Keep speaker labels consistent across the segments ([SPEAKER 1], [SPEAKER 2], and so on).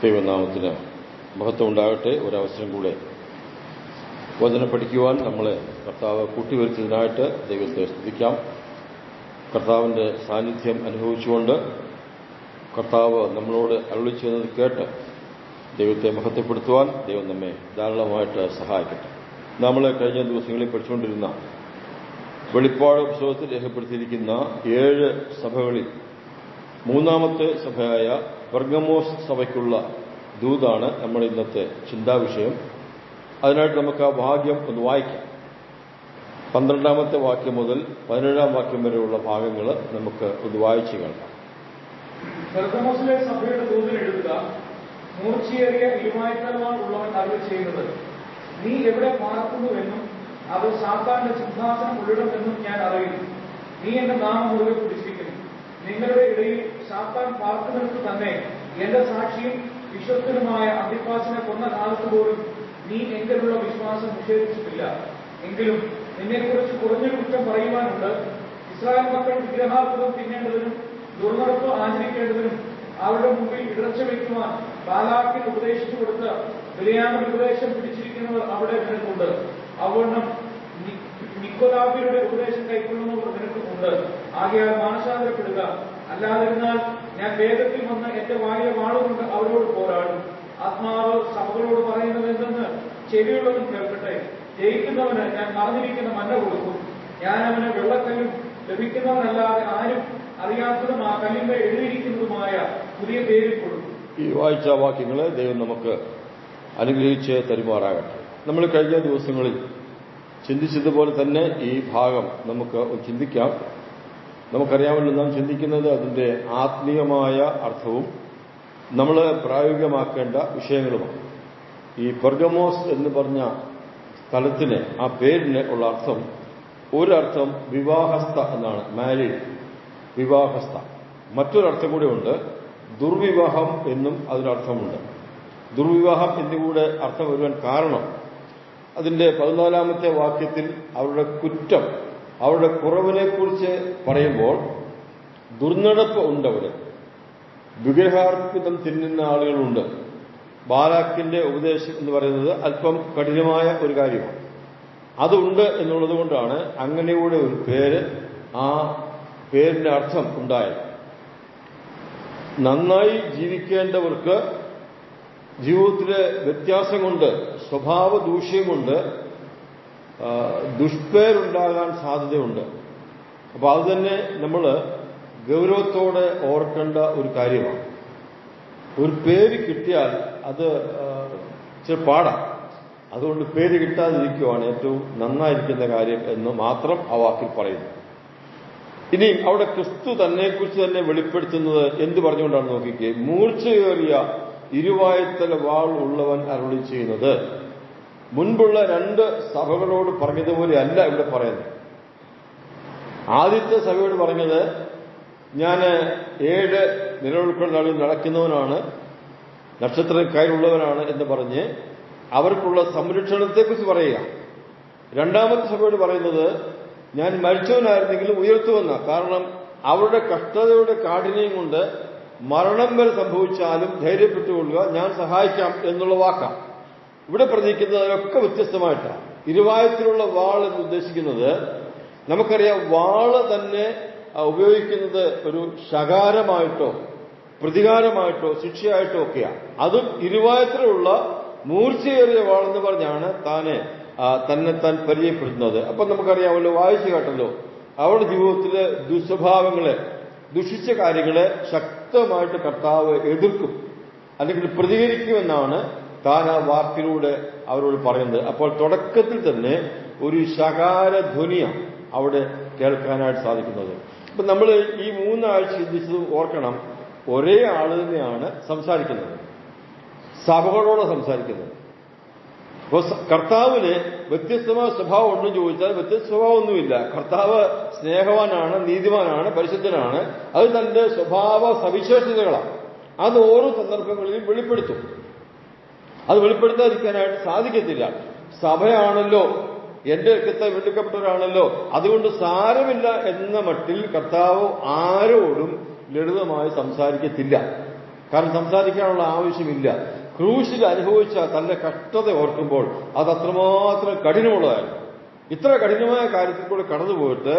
[SPEAKER 1] ദൈവനാമത്തിന് മഹത്വം ഉണ്ടാകട്ടെ. ഒരവസരം കൂടെ വചനം പഠിക്കുവാൻ നമ്മളെ കർത്താവ് കൂട്ടിവരുത്തിയതിനായിട്ട് ദൈവത്തെ സ്തുതിക്കാം. കർത്താവിന്റെ സാന്നിധ്യം അനുഭവിച്ചുകൊണ്ട് കർത്താവ് നമ്മളോട് അരുളി ചെയ്യുന്നത് കേട്ട് ദൈവത്തെ മഹത്വപ്പെടുത്തുവാൻ ദൈവം നമ്മെ ധാരാളമായിട്ട് സഹായിക്കട്ടെ. നമ്മൾ കഴിഞ്ഞ ദിവസങ്ങളിൽ പഠിച്ചുകൊണ്ടിരുന്ന വെളിപ്പാട് പുസ്തകത്തിൽ രേഖപ്പെടുത്തിയിരിക്കുന്ന 7 സഭകളിൽ മൂന്നാമത്തെ സഭയായ പെർഗമോസ് സഭയ്ക്കുള്ള ദൂതാണ് നമ്മുടെ ഇന്നത്തെ ചിന്താവിഷയം. അതിനായിട്ട് നമുക്ക് ആ ഭാഗ്യം ഒന്ന് വായിക്കാം. 12-ാമത്തെ വാക്യം മുതൽ 17-ാം വാക്യം വരെയുള്ള ഭാഗങ്ങൾ നമുക്ക് ഒന്ന് വായിച്ചു കേൾക്കാം.
[SPEAKER 2] പെർഗമോസിലെ സഭയുടെ ദൂതൻ എഴുതുക, മൂർച്ചയേറിയ ഇരുമായത്തലവാൾ ഉള്ളവൻ അരുളി ചെയ്യുന്നത്, നീ എവിടെ പാർക്കുന്നുവെന്നും അത് സാത്താന്റെ സിംഹാസനം ഉള്ളിടമെന്നും ഞാൻ അറിയുന്നു. നീ എന്റെ നാമം മുറുകെ പിടിച്ചിരിക്കുന്നു. നിങ്ങളുടെ ഇടയിൽ സാത്താൻ പാർക്കുന്നിടത്ത് തന്നെ എന്റെ സാക്ഷിയും വിശ്വസ്തനുമായ അന്തിപ്പാസിനെ കൊന്ന കാലത്ത് പോലും നീ എങ്കിലുള്ള വിശ്വാസം നിഷേധിച്ചിട്ടില്ല. എങ്കിലും നിന്നെക്കുറിച്ച് കുറഞ്ഞൊരു കുറ്റം പറയുവാനുണ്ട്. ഇസ്രായേൽ മക്കൾ വിഗ്രഹാർപ്പണം തിന്നേണ്ടതിനും ദുർനടപ്പ് ആചരിക്കേണ്ടതിനും അവരുടെ മുമ്പിൽ ഇടർച്ച വയ്ക്കുവാൻ ബാലാക്കിന് ഉപദേശിച്ചു കൊടുത്ത് ബിലയാമിന്റെ ഉപദേശം പിടിച്ചിരിക്കുന്നവർ അവിടെ നിനക്കുണ്ട്. അവണ്ണം നിക്കോലാബിയുടെ ഉപദേശം കൈക്കൊള്ളുന്നവർ നിനക്കുണ്ട്. ആകയാൽ മാനസാന്തരപ്പെടുക. അല്ലാതിരുന്നാൽ ഞാൻ വേഗത്തിൽ വന്ന് എന്റെ വായിലെ വാളുകൊണ്ട് അവരോട് പോരാടും. ആത്മാവ് സഭകളോട് പറയുന്നത് എന്തെന്ന് ചെവിയുള്ളവൻ കേൾക്കട്ടെ. ജയിക്കുന്നവന് ഞാൻ മറഞ്ഞിരിക്കുന്ന മന്ന കൊടുക്കും. ഞാൻ അവന് വെള്ളക്കല്ലും ലഭിക്കുന്നവനല്ലാതെ ആരും അറിയാത്തതും ആ കല്ലിന്റെ എഴുതിയിരിക്കുന്നതുമായ പുതിയ പേരിൽ കൊടുക്കും.
[SPEAKER 1] ഈ വായിച്ച വാക്യങ്ങളെ ദൈവം നമുക്ക് അനുഗ്രഹിച്ച് തരുമാറാകട്ടെ. നമ്മൾ കഴിഞ്ഞ ദിവസങ്ങളിൽ ചിന്തിച്ചതുപോലെ തന്നെ ഈ ഭാഗം നമുക്ക് ചിന്തിക്കാം. നമുക്കറിയാമല്ലോ, നാം ചിന്തിക്കുന്നത് അതിന്റെ ആത്മീയമായ അർത്ഥവും നമ്മൾ പ്രായോഗികമാക്കേണ്ട വിഷയങ്ങളുമാണ്. ഈ പെർഗമോസ് എന്ന് പറഞ്ഞ സ്ഥലത്തിന്, ആ പേരിന് ഉള്ള അർത്ഥം, ഒരർത്ഥം വിവാഹസ്ഥ എന്നാണ്, മാരീഡ്, വിവാഹസ്ഥ. മറ്റൊരർത്ഥം കൂടെ ഉണ്ട്, ദുർവിവാഹം എന്നും അതിനർത്ഥമുണ്ട്. ദുർവിവാഹം എന്നികൂടെ അർത്ഥം വരുവാൻ കാരണം അതിന്റെ 14-ാമത്തെ വാക്യത്തിൽ അവരുടെ കുറ്റം, അവരുടെ കുറവിനെക്കുറിച്ച് പറയുമ്പോൾ ദുർനടപ്പ് ഉണ്ടവര്, വിഗ്രഹാർപ്പിതം തിന്നുന്ന ആളുകളുണ്ട്. ബാലാക്കിന്റെ ഉപദേശം എന്ന് പറയുന്നത് അല്പം കഠിനമായ ഒരു കാര്യമാണ്. അതുണ്ട് എന്നുള്ളത് കൊണ്ടാണ് അങ്ങനെയുടെ ഒരു പേര്, ആ പേരിന്റെ അർത്ഥം ഉണ്ടായത്. നന്നായി ജീവിക്കേണ്ടവർക്ക് ജീവിതത്തിലെ വ്യത്യാസം കൊണ്ട്, സ്വഭാവ ദൂഷ്യം കൊണ്ട് ദുഷ്പേരുണ്ടാകാൻ സാധ്യതയുണ്ട്. അപ്പൊ അത് തന്നെ നമ്മൾ ഗൗരവത്തോടെ ഓർക്കേണ്ട ഒരു കാര്യമാണ്. ഒരു പേര് കിട്ടിയാൽ അത് ഇച്ചിരി പാടാം. അതുകൊണ്ട് പേര് കിട്ടാതിരിക്കുവാണ് ഏറ്റവും നന്നായിരിക്കുന്ന കാര്യം എന്ന് മാത്രം ആ വാക്കിൽ പറയുന്നു. ഇനി അവിടെ ക്രിസ്തു തന്നെക്കുറിച്ച് തന്നെ വെളിപ്പെടുത്തുന്നത് എന്ത് പറഞ്ഞുകൊണ്ടാണ് നോക്കിക്കേ. മൂർച്ചയേറിയ ഇരുവായത്തല വാൾ ഉള്ളവൻ അരുളി ചെയ്യുന്നത്. മുൻപുള്ള 2 സഭകളോട് പറഞ്ഞതുപോലെ അല്ല ഇവിടെ പറയുന്നത്. ആദ്യത്തെ സഭയോട് പറഞ്ഞത്, ഞാൻ 7 നിലവിൽക്കുന്ന നാളിൽ നടക്കുന്നവനാണ്, നക്ഷത്ര കയ്യിലുള്ളവനാണ് എന്ന് പറഞ്ഞ് അവർക്കുള്ള സംരക്ഷണത്തെക്കുറിച്ച് പറയുക. 2-ാമത്തെ സഭയോട് പറയുന്നത്, ഞാൻ മരിച്ചവനായിരുന്നെങ്കിലും ഉയർത്തുവെന്ന, കാരണം അവരുടെ കഷ്ടതയുടെ കാഠിന്യം കൊണ്ട് മരണം വരെ സംഭവിച്ചാലും ധൈര്യപ്പെട്ടുകൊള്ളുക, ഞാൻ സഹായിക്കാം എന്നുള്ള വാക്കാണ്. ഇവിടെ പറഞ്ഞിരിക്കുന്നതൊക്കെ വ്യത്യസ്തമായിട്ടാണ്. ഇരുവായത്തിലുള്ള വാൾ എന്ന് ഉദ്ദേശിക്കുന്നത്, നമുക്കറിയാം, വാള് തന്നെ ഉപയോഗിക്കുന്നത് ഒരു ശകാരമായിട്ടോ പ്രതികാരമായിട്ടോ ശിക്ഷയായിട്ടോ ഒക്കെയാണ്. അതും ഇരുവായത്തിലുള്ള മൂർച്ചയേറിയ വാളെന്ന് പറഞ്ഞാണ് തന്നെ താൻ പരിചയപ്പെടുത്തുന്നത്. അപ്പൊ നമുക്കറിയാമല്ലോ, വായിച്ചു കേട്ടല്ലോ, അവരുടെ ജീവിതത്തിലെ ദുസ്വഭാവങ്ങളെ, ദുഷിച്ച കാര്യങ്ങളെ ശക്തമായിട്ട് കർത്താവ് എതിർക്കും, അല്ലെങ്കിൽ പ്രതികരിക്കുമെന്നാണ് താൻ ആ വാക്കിലൂടെ അവരോട് പറയുന്നത്. അപ്പോൾ തുടക്കത്തിൽ തന്നെ ഒരു ശകാരധ്വനിയാണ് അവിടെ കേൾക്കാനായിട്ട് സാധിക്കുന്നത്. ഇപ്പൊ നമ്മൾ ഈ 3 ആഴ്ച ചിന്തിച്ചത് ഓർക്കണം, ഒരേ ആള് തന്നെയാണ് സംസാരിക്കുന്നത്, സഭകളോട് സംസാരിക്കുന്നത്. അപ്പോൾ കർത്താവിന് വ്യത്യസ്തമായ സ്വഭാവം ഉണ്ടെന്ന് ചോദിച്ചാൽ വ്യത്യസ്ത സ്വഭാവമൊന്നുമില്ല. കർത്താവ് സ്നേഹവാനാണ്, നീതിമാനാണ്, പരിശുദ്ധനാണ്. അത് തന്റെ സ്വഭാവ സവിശേഷതകളാണ്. അത് ഓരോ സന്ദർഭങ്ങളിലും വെളിപ്പെടുത്തും. അത് വെളിപ്പെടുത്താതിരിക്കാനായിട്ട് സാധിക്കത്തില്ല. സഭയാണല്ലോ, എന്റെ രക്തത്തെ വെളുക്കപ്പെട്ടവരാണല്ലോ, അതുകൊണ്ട് സാരമില്ല എന്ന മട്ടിൽ കർത്താവ് ആരോടും ലളിതമായി സംസാരിക്കത്തില്ല. കാരണം സംസാരിക്കാനുള്ള ആവശ്യമില്ല. ക്രൂശിൽ അനുഭവിച്ച തന്റെ കഷ്ടത ഓർക്കുമ്പോൾ അത് അത്രമാത്രം കഠിനമുള്ളതായിരുന്നു. ഇത്ര കഠിനമായ കാര്യത്തിൽ കൂടെ കടന്നുപോയിട്ട്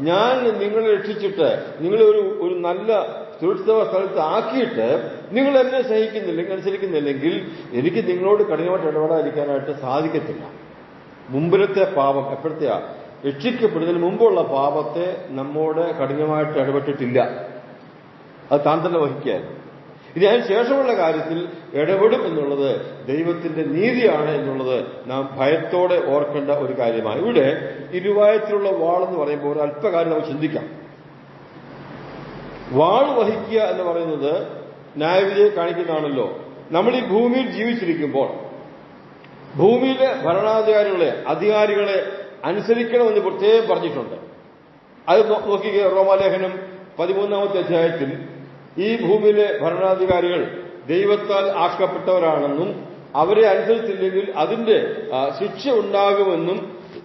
[SPEAKER 1] ഞാൻ നിങ്ങളെ രക്ഷിച്ചിട്ട് നിങ്ങളെ ഒരു നല്ല സുരക്ഷിത സ്ഥലത്ത് ആക്കിയിട്ട് നിങ്ങൾ എന്നെ സഹിക്കുന്നില്ലെങ്കിൽ അനുസരിക്കുന്നില്ലെങ്കിൽ എനിക്ക് നിങ്ങളോട് കഠിനമായിട്ട് ഇടപെടാതിരിക്കാനായിട്ട് സാധിക്കത്തില്ല. മുമ്പിലത്തെ പാപം എപ്പോഴത്തെയാ? രക്ഷിക്കപ്പെടുന്നതിന് മുമ്പുള്ള പാപത്തെ നമ്മോട് കഠിനമായിട്ട് ഇടപെട്ടിട്ടില്ല. അത് താൻ തന്നെ വഹിക്കുകയായിരുന്നു. ഇനി അതിന് ശേഷമുള്ള കാര്യത്തിൽ ഇടപെടും എന്നുള്ളത് ദൈവത്തിന്റെ നീതിയാണ് എന്നുള്ളത് നാം ഭയത്തോടെ ഓർക്കേണ്ട ഒരു കാര്യമാണ്. ഇവിടെ ഇരുവായത്തിലുള്ള വാളെന്ന് പറയുമ്പോൾ ഒരു അല്പകാര്യം നമുക്ക് ചിന്തിക്കാം. വാൾ വഹിക്കുക എന്ന് പറയുന്നത് ന്യായവിധിയെ കാണിക്കുന്നതാണല്ലോ. നമ്മൾ ഈ ഭൂമിയിൽ ജീവിച്ചിരിക്കുമ്പോൾ ഭൂമിയിലെ ഭരണാധികാരികളെ അധികാരികളെ അനുസരിക്കണമെന്ന് പ്രത്യേകം പറഞ്ഞിട്ടുണ്ട്. അത് നോക്കിക്കുക, റോമാലേഖനം 13-ാമത്തെ അധ്യായത്തിൽ ഈ ഭൂമിയിലെ ഭരണാധികാരികൾ ദൈവത്താൽ ആക്കപ്പെട്ടവരാണെന്നും അവരെ അനുസരിച്ചില്ലെങ്കിൽ അതിന്റെ ശിക്ഷ ഉണ്ടാകുമെന്നും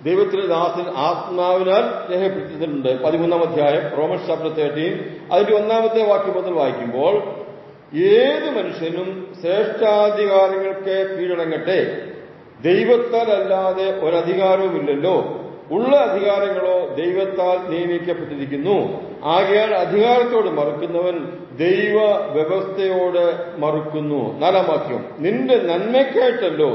[SPEAKER 1] ദൈവത്തിന്റെ ദാസൻ ആത്മാവിനാൽ രേഖപ്പെടുത്തിയിട്ടുണ്ട്. 13-ാം അധ്യായം റോമൻസ് ചാപ്റ്റർ 13 അതിന്റെ 1-ാമത്തെ വാക്യം മുതൽ വായിക്കുമ്പോൾ, ഏത് മനുഷ്യനും ശ്രേഷ്ഠാധികാരങ്ങൾക്ക് കീഴടങ്ങട്ടെ, ദൈവത്താൽ അല്ലാതെ ഒരധികാരവുമില്ലല്ലോ, ഉള്ള അധികാരങ്ങളോ ദൈവത്താൽ നിയമിക്കപ്പെട്ടിരിക്കുന്നു. ആകയാൽ അധികാരത്തോട് മറുക്കുന്നവൻ ദൈവ വ്യവസ്ഥയോട് മറുക്കുന്നു. 4-ാം വാക്യം, നിന്റെ നന്മയ്ക്കായിട്ടല്ലോ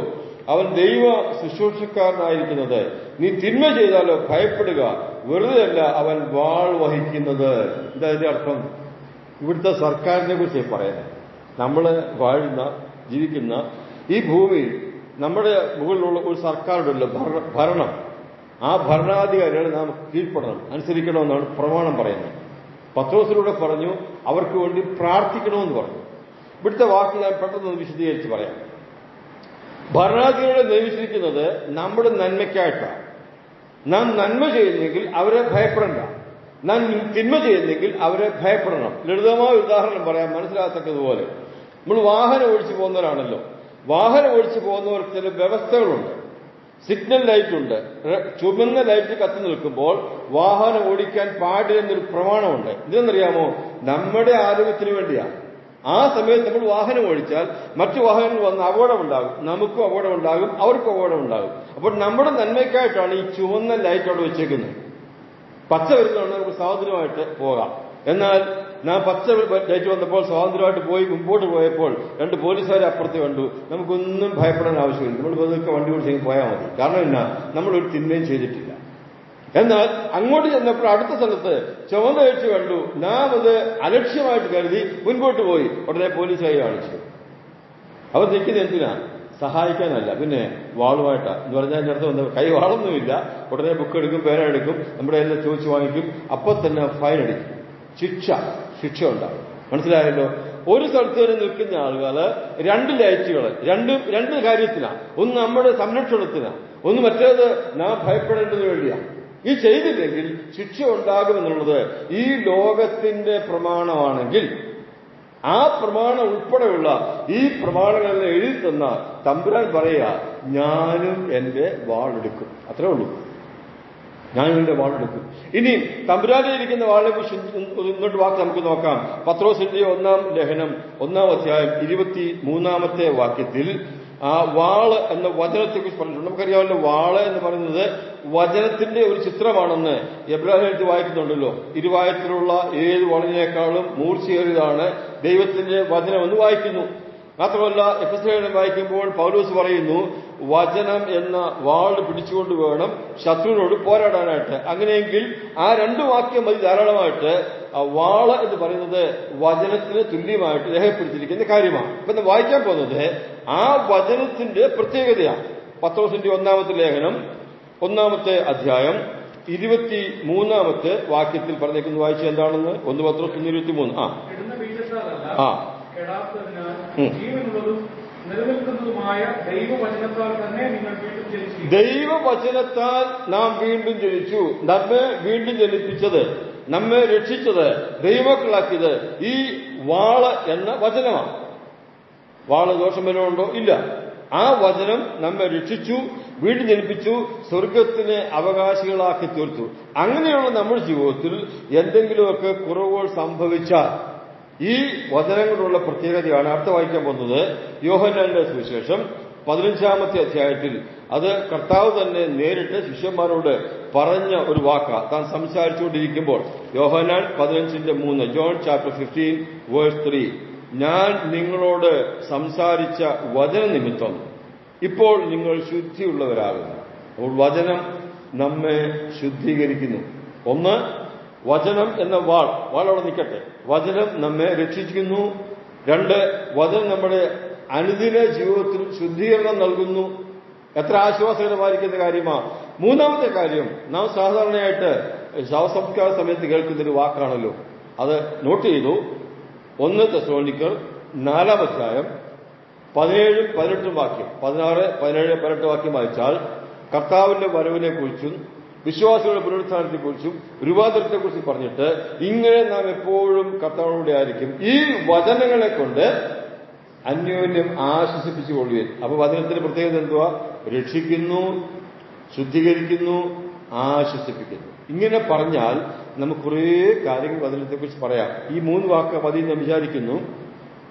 [SPEAKER 1] അവൻ ദൈവ ശുശ്രൂഷക്കാരനായിരിക്കുന്നത്. നീ തിന്മ ചെയ്താലോ ഭയപ്പെടുക, വെറുതെയല്ല അവൻ വാൾ വഹിക്കുന്നത്. എന്താ ഇതിന്റെ അർത്ഥം? ഇവിടുത്തെ സർക്കാരിനെ കുറിച്ച് പറയുന്നത്. നമ്മൾ ജീവിക്കുന്ന ഈ ഭൂമിയിൽ നമ്മുടെ മുകളിലുള്ള ഒരു സർക്കാരുണ്ടല്ലോ, ഭരണം. ആ ഭരണാധികാരികളെ നാം കീഴ്പ്പെടണം, അനുസരിക്കണമെന്നാണ് പ്രമാണം പറയുന്നത്. പത്രോസിലൂടെ പറഞ്ഞു അവർക്ക് വേണ്ടി പ്രാർത്ഥിക്കണമെന്ന് പറഞ്ഞു. ഇവിടുത്തെ വാക്ക് ഞാൻ പെട്ടെന്ന് വിശദീകരിച്ച് പറയാം. ഭരണാധികാരികളെ നിയമിച്ചിരിക്കുന്നത് നമ്മുടെ നന്മയ്ക്കായിട്ടാണ്. നാം നന്മ ചെയ്യുന്നെങ്കിൽ അവരെ ഭയപ്പെടണ്ട, നാം തിന്മ ചെയ്യുന്നെങ്കിൽ അവരെ ഭയപ്പെടണം. ലളിതമായ ഉദാഹരണം പറയാം മനസ്സിലാക്കത്തക്കതുപോലെ. നമ്മൾ വാഹനം ഓടിച്ചു പോകുന്നവരാണല്ലോ. വാഹനം ഓടിച്ചു പോകുന്നവർക്ക് ചില വ്യവസ്ഥകളുണ്ട്. സിഗ്നൽ ലൈറ്റ് ഉണ്ട്. ചുവന്ന ലൈറ്റ് കത്തി നിൽക്കുമ്പോൾ വാഹനം ഓടിക്കാൻ പാടില്ലെന്നൊരു പ്രമാണമുണ്ട്. ഇതെന്നറിയാമോ? നമ്മുടെ ആരോഗ്യത്തിന് വേണ്ടിയാണ്. ആ സമയത്ത് നമ്മൾ വാഹനം ഓടിച്ചാൽ മറ്റു വാഹനങ്ങൾ വന്ന് അപകടമുണ്ടാകും. നമുക്കും അപകടമുണ്ടാകും, അവർക്കും അപകടമുണ്ടാകും. അപ്പോൾ നമ്മുടെ നന്മയ്ക്കായിട്ടാണ് ഈ ചുവന്ന ലൈറ്റ് അവിടെ വെച്ചേക്കുന്നത്. പച്ച വരുന്നതുകൊണ്ട് നമുക്ക് സ്വാതന്ത്ര്യമായിട്ട് പോകാം. എന്നാൽ നാം പച്ച ലൈറ്റ് വന്നപ്പോൾ സ്വാതന്ത്ര്യമായിട്ട് പോയി മുമ്പോട്ട് പോയപ്പോൾ 2 പോലീസുകാരെ അപ്പുറത്ത് കണ്ടു. നമുക്കൊന്നും ഭയപ്പെടാൻ ആവശ്യമില്ല. നമ്മൾ പതുക്കെ വണ്ടി ഓടിച്ച് പോയാൽ മതി. കാരണം എന്നാ, നമ്മളൊരു തിന്മയും ചെയ്തിട്ടില്ല. എന്നാൽ അങ്ങോട്ട് ചെന്നപ്പോൾ അടുത്ത സ്ഥലത്ത് ചുവന്ന ലൈറ്റ് കണ്ടു. നാം അത് അലക്ഷ്യമായിട്ട് കരുതി മുൻപോട്ട് പോയി. ഉടനെ പോലീസുകാരെ കാണിച്ചു. അവർ നിൽക്കുന്നത് എന്തിനാ? സഹായിക്കാനല്ല, പിന്നെ വാളുമായിട്ടാണ്. എന്ന് പറഞ്ഞാൽ എൻ്റെ അടുത്ത് വന്ന കൈ വാളൊന്നുമില്ല. ഉടനെ ബുക്ക് എടുക്കും, പേന എടുക്കും, നമ്മുടെ എല്ലാം ചോദിച്ചു വാങ്ങിക്കും. അപ്പോൾ തന്നെ ഫൈൻ അടിക്കും. ശിക്ഷ ഉണ്ടാകും. മനസ്സിലായല്ലോ? ഒരു സ്ഥലത്ത് വരെ നിൽക്കുന്ന ആളുകൾ 2 ലൈറ്റുകൾ രണ്ട് കാര്യത്തിനാണ്. ഒന്ന് നമ്മുടെ സംരക്ഷണത്തിനാണ്, ഒന്ന് മറ്റേത് നാം ഭയപ്പെടേണ്ടതിന് വേണ്ടിയാണ്. ഈ ചെയ്തില്ലെങ്കിൽ ശിക്ഷ ഉണ്ടാകുമെന്നുള്ളത് ഈ ലോകത്തിന്റെ പ്രമാണമാണെങ്കിൽ ആ പ്രമാണം ഉൾപ്പെടെയുള്ള ഈ പ്രമാണങ്ങളിൽ എഴുതി തന്ന തമ്പുരാൻ പറയുക, ഞാനും എന്റെ വാളെടുക്കും. അത്രേ ഉള്ളൂ, ഞാനും എന്റെ വാളെടുക്കും. ഇനി തമ്പുരാനെ ഇരിക്കുന്ന വാളിനെ കുറിച്ച് ഇങ്ങോട്ട് വാക്ക് നമുക്ക് നോക്കാം. പത്രോസിന്റെ 1-ാം ലേഖനം 1-ാം അധ്യായം 23-ാമത്തെ വാക്യത്തിൽ ആ വാള് എന്ന വചനത്തെക്കുറിച്ച് പറഞ്ഞിട്ടുണ്ട്. നമുക്കറിയാമല്ലോ, വാള് എന്ന് പറയുന്നത് വചനത്തിന്റെ ഒരു ചിത്രമാണെന്ന് എബ്രാഹിം വായിക്കുന്നുണ്ടല്ലോ. ഇരുവായത്തിലുള്ള ഏത് വാളിനേക്കാളും മൂർച്ചയേറിയതാണ് ദൈവത്തിന്റെ വചനമെന്ന് വായിക്കുന്നു. മാത്രമല്ല, എഫെസ്യർ വായിക്കുമ്പോൾ പൗലോസ് പറയുന്നു, വചനം എന്ന വാൾ പിടിച്ചുകൊണ്ട് വേണം ശത്രുവിനോട് പോരാടാനായിട്ട്. അങ്ങനെയെങ്കിൽ ആ 2 വാക്യം മതി ധാരാളമായിട്ട് ആ വാള് എന്ന് പറയുന്നത് വചനത്തിന് തുല്യമായിട്ട് രേഖപ്പെടുത്തിയിരിക്കുന്ന കാര്യമാണ്. ഇപ്പൊ വായിക്കാൻ പോകുന്നത് ആ വചനത്തിന്റെ പ്രത്യേകതയാണ്. പത്രോസിന്റെ 1-ാമത്തെ ലേഖനം 1-ാമത്തെ അധ്യായം 23-ാമത്തെ വാക്യത്തിൽ പറഞ്ഞേക്കുന്ന വായിച്ച എന്താണെന്ന് 1 പത്രോസ് 1:23. ദൈവവചനത്താൽ നാം വീണ്ടും ജനിച്ചു. നമ്മെ വീണ്ടും ജനിപ്പിച്ചത്, നമ്മെ രക്ഷിച്ചത്, ദൈവമക്കളാക്കിയത് ഈ വാള് എന്ന വചനമാണ്. വാള് ദോഷം വല്ലതുണ്ടോ? ഇല്ല. ആ വചനം നമ്മെ രക്ഷിച്ചു, വീണ്ടും ജനിപ്പിച്ചു, സ്വർഗത്തിനെ അവകാശികളാക്കി തീർത്തു. അങ്ങനെയുള്ള നമ്മുടെ ജീവിതത്തിൽ എന്തെങ്കിലുമൊക്കെ കുറവുകൾ സംഭവിച്ചാൽ ഈ വചനങ്ങളുള്ള പ്രത്യേകതയാണ് അടുത്ത വായിക്കാൻ പോകുന്നത്. യോഹന്നാന്റെ സുവിശേഷം 15-ാമത്തെ അധ്യായത്തിൽ അത് കർത്താവ് തന്നെ നേരിട്ട് ശിഷ്യന്മാരോട് പറഞ്ഞ ഒരു വാക്കാ. താൻ സംസാരിച്ചുകൊണ്ടിരിക്കുമ്പോൾ യോഹന്നാൻ 15:3, ജോൺ ചാപ്റ്റർ 15 വേഴ്സ് 3, ഞാൻ നിങ്ങളോട് സംസാരിച്ച വചന നിമിത്തം ഇപ്പോൾ നിങ്ങൾ ശുദ്ധിയുള്ളവരാകുന്നു. അപ്പോൾ വചനം നമ്മെ ശുദ്ധീകരിക്കുന്നു. ഒന്ന്, വചനം എന്ന വാൾ അവിടെ നിൽക്കട്ടെ. വചനം നമ്മെ രക്ഷിക്കുന്നു. രണ്ട്, വചനം നമ്മുടെ അനുദിന ജീവിതത്തിൽ ശുദ്ധീകരണം നൽകുന്നു. എത്ര ആശ്വാസകരമായിരിക്കുന്ന കാര്യമാണ്. മൂന്നാമത്തെ കാര്യം, നാം സാധാരണയായിട്ട് ശവസംസ്കാര സമയത്ത് കേൾക്കുന്നൊരു വാക്കാണല്ലോ, അത് നോട്ട് ചെയ്തു. 1 തെസ്സലോനിക്കർ 4-ാം അധ്യായം 17-18 വാക്യം, 16, 17, 18 വാക്യം വായിച്ചാൽ കർത്താവിന്റെ വരവിനെ കുറിച്ചും വിശ്വാസികളുടെ പുനരുത്ഥാനത്തെക്കുറിച്ചും രൂപാന്തരത്തെക്കുറിച്ചും പറഞ്ഞിട്ട് ഇങ്ങനെ നാം എപ്പോഴും കർത്താവിലൂടെ ആയിരിക്കും. ഈ വചനങ്ങളെ കൊണ്ട് അന്യോന്യം ആശ്വസിപ്പിച്ചുകൊള്ളുകയും. അപ്പൊ വചനത്തിന്റെ പ്രത്യേകത എന്തുവാ? രക്ഷിക്കുന്നു, ശുദ്ധീകരിക്കുന്നു, ആശ്വസിപ്പിക്കുന്നു. ഇങ്ങനെ പറഞ്ഞാൽ നമുക്ക് കുറേ കാര്യങ്ങൾ വചനത്തെക്കുറിച്ച് പറയാം. ഈ 3 വാക്ക് മതി ഞാൻ വിചാരിക്കുന്നു.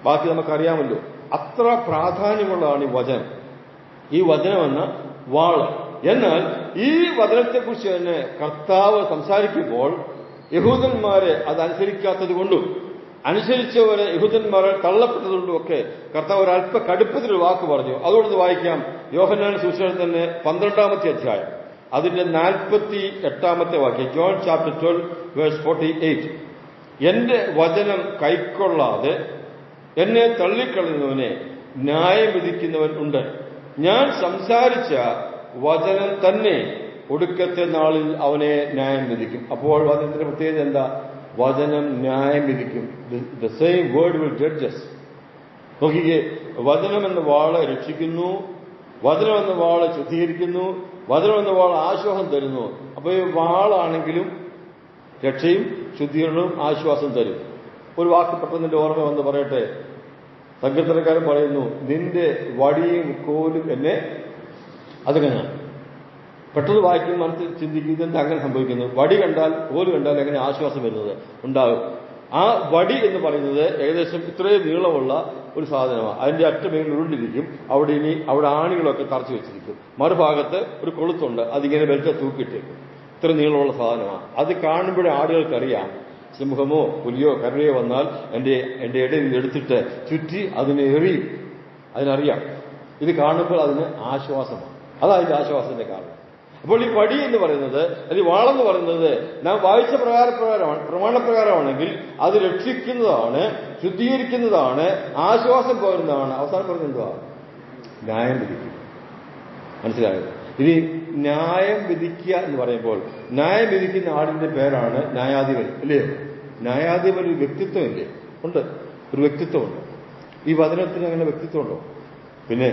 [SPEAKER 1] ബാക്കി നമുക്കറിയാമല്ലോ. അത്ര പ്രാധാന്യമുള്ളതാണ് ഈ വചനം. ഈ വചനമെന്ന വാള്. എന്നാൽ ഈ വചനത്തെക്കുറിച്ച് തന്നെ കർത്താവ് സംസാരിക്കുമ്പോൾ യഹൂദന്മാരെ അതനുസരിക്കാത്തത് കൊണ്ടും അനുസരിച്ചവരെ യഹൂദന്മാരെ തള്ളപ്പെട്ടതുകൊണ്ടും ഒക്കെ കർത്താവ് ഒരല്പ കടുപ്പത്തിലൊരു വാക്ക് പറഞ്ഞു. അതുകൊണ്ട് വായിക്കാം. യോഹന്നാൻ സുവിശേഷം തന്നെ 12-ാമത്തെ അധ്യായം അതിന്റെ 48-ാമത്തെ വാക്യം, ജോൺ ചാപ്റ്റർ 12 വേഴ്സ് 48, എന്റെ വചനം കൈക്കൊള്ളാതെ എന്നെ തള്ളിക്കളയുന്നവനെ ന്യായം വിധിക്കുന്നവൻ ഉണ്ട്. ഞാൻ സംസാരിച്ച വചനം തന്നെ ഒടുക്കത്തെ നാളിൽ അവനെ ന്യായം വിധിക്കും. അപ്പോൾ വചനത്തിന്റെ പ്രത്യേകത എന്താ? വചനം ന്യായം വിധിക്കും. The same word will judges. നോക്കിക്കേ, വചനം എന്ന വാള് രക്ഷിക്കുന്നു, വചനം എന്ന വാള് ശുദ്ധീകരിക്കുന്നു, വചനം എന്ന വാൾ ആശ്വാസം തരുന്നു. അപ്പൊ ഈ വാളാണെങ്കിലും രക്ഷയും ശുദ്ധീകരണവും ആശ്വാസം തരും. ഒരു വാക്ക് പെട്ടെന്ന് എന്റെ ഓർമ്മ വന്ന് പറയട്ടെ. സങ്കീർത്തനക്കാരൻ പറയുന്നു, നിന്റെ വടിയും കോലും എന്നെ. അതെങ്ങനെയാണ്? പെട്ടെന്ന് വായിക്കും, മനസ്സിൽ ചിന്തിക്കും, ഇതെന്താ അങ്ങനെ സംഭവിക്കുന്നു? വടി കണ്ടാൽ കോല് കണ്ടാൽ എങ്ങനെ ആശ്വാസം വരുന്നത് ഉണ്ടാകും? ആ വടി എന്ന് പറയുന്നത് ഏകദേശം ഇത്രയും നീളമുള്ള ഒരു സാധനമാണ്. അതിന്റെ അറ്റമേൽ ഉരുണ്ടിരിക്കും. അവിടെ ആണികളൊക്കെ തറച്ചു വെച്ചിരിക്കും. മറുഭാഗത്ത് ഒരു കൊളുത്തുണ്ട്, അതിങ്ങനെ ബെൽറ്റ് തൂക്കിയിട്ടേക്കും. ഇത്ര നീളമുള്ള സാധനമാണ്. അത് കാണുമ്പോഴേ ആടുകൾക്കറിയാം സിംഹമോ പുലിയോ കരടിയോ വന്നാൽ എന്റെ ഇടയിൽ നിന്ന് എടുത്തിട്ട് ചുറ്റി അതിനെ എറിയും. അതിനറിയാം. ഇത് കാണുമ്പോൾ അതിന് ആശ്വാസമാണ്. അതാണ് അതിന്റെ ആശ്വാസത്തിന്റെ കാരണം. അപ്പോൾ ഈ വടി എന്ന് പറയുന്നത്, അല്ലെങ്കിൽ വാളെന്ന് പറയുന്നത് നാം വായിച്ച പ്രമാണപ്രകാരമാണെങ്കിൽ അത് രക്ഷിക്കുന്നതാണ്, ശുദ്ധീകരിക്കുന്നതാണ്, ആശ്വാസം പകരുന്നതാണ്. അവസാനം പറഞ്ഞത് എന്തുവാ? ന്യായം വിധിക്കുക. മനസ്സിലായത്? ഇനി ന്യായം വിധിക്കുക എന്ന് പറയുമ്പോൾ ന്യായം വിധിക്കുന്ന ആളിന്റെ പേരാണ് ന്യായാധിപൻ, അല്ലയോ? ന്യായാധിപൻ ഒരു വ്യക്തിത്വം ഇല്ലേ? ഉണ്ട്, ഒരു വ്യക്തിത്വമുണ്ട്. ഈ വചനത്തിന് അങ്ങനെ വ്യക്തിത്വമുണ്ടോ? പിന്നെ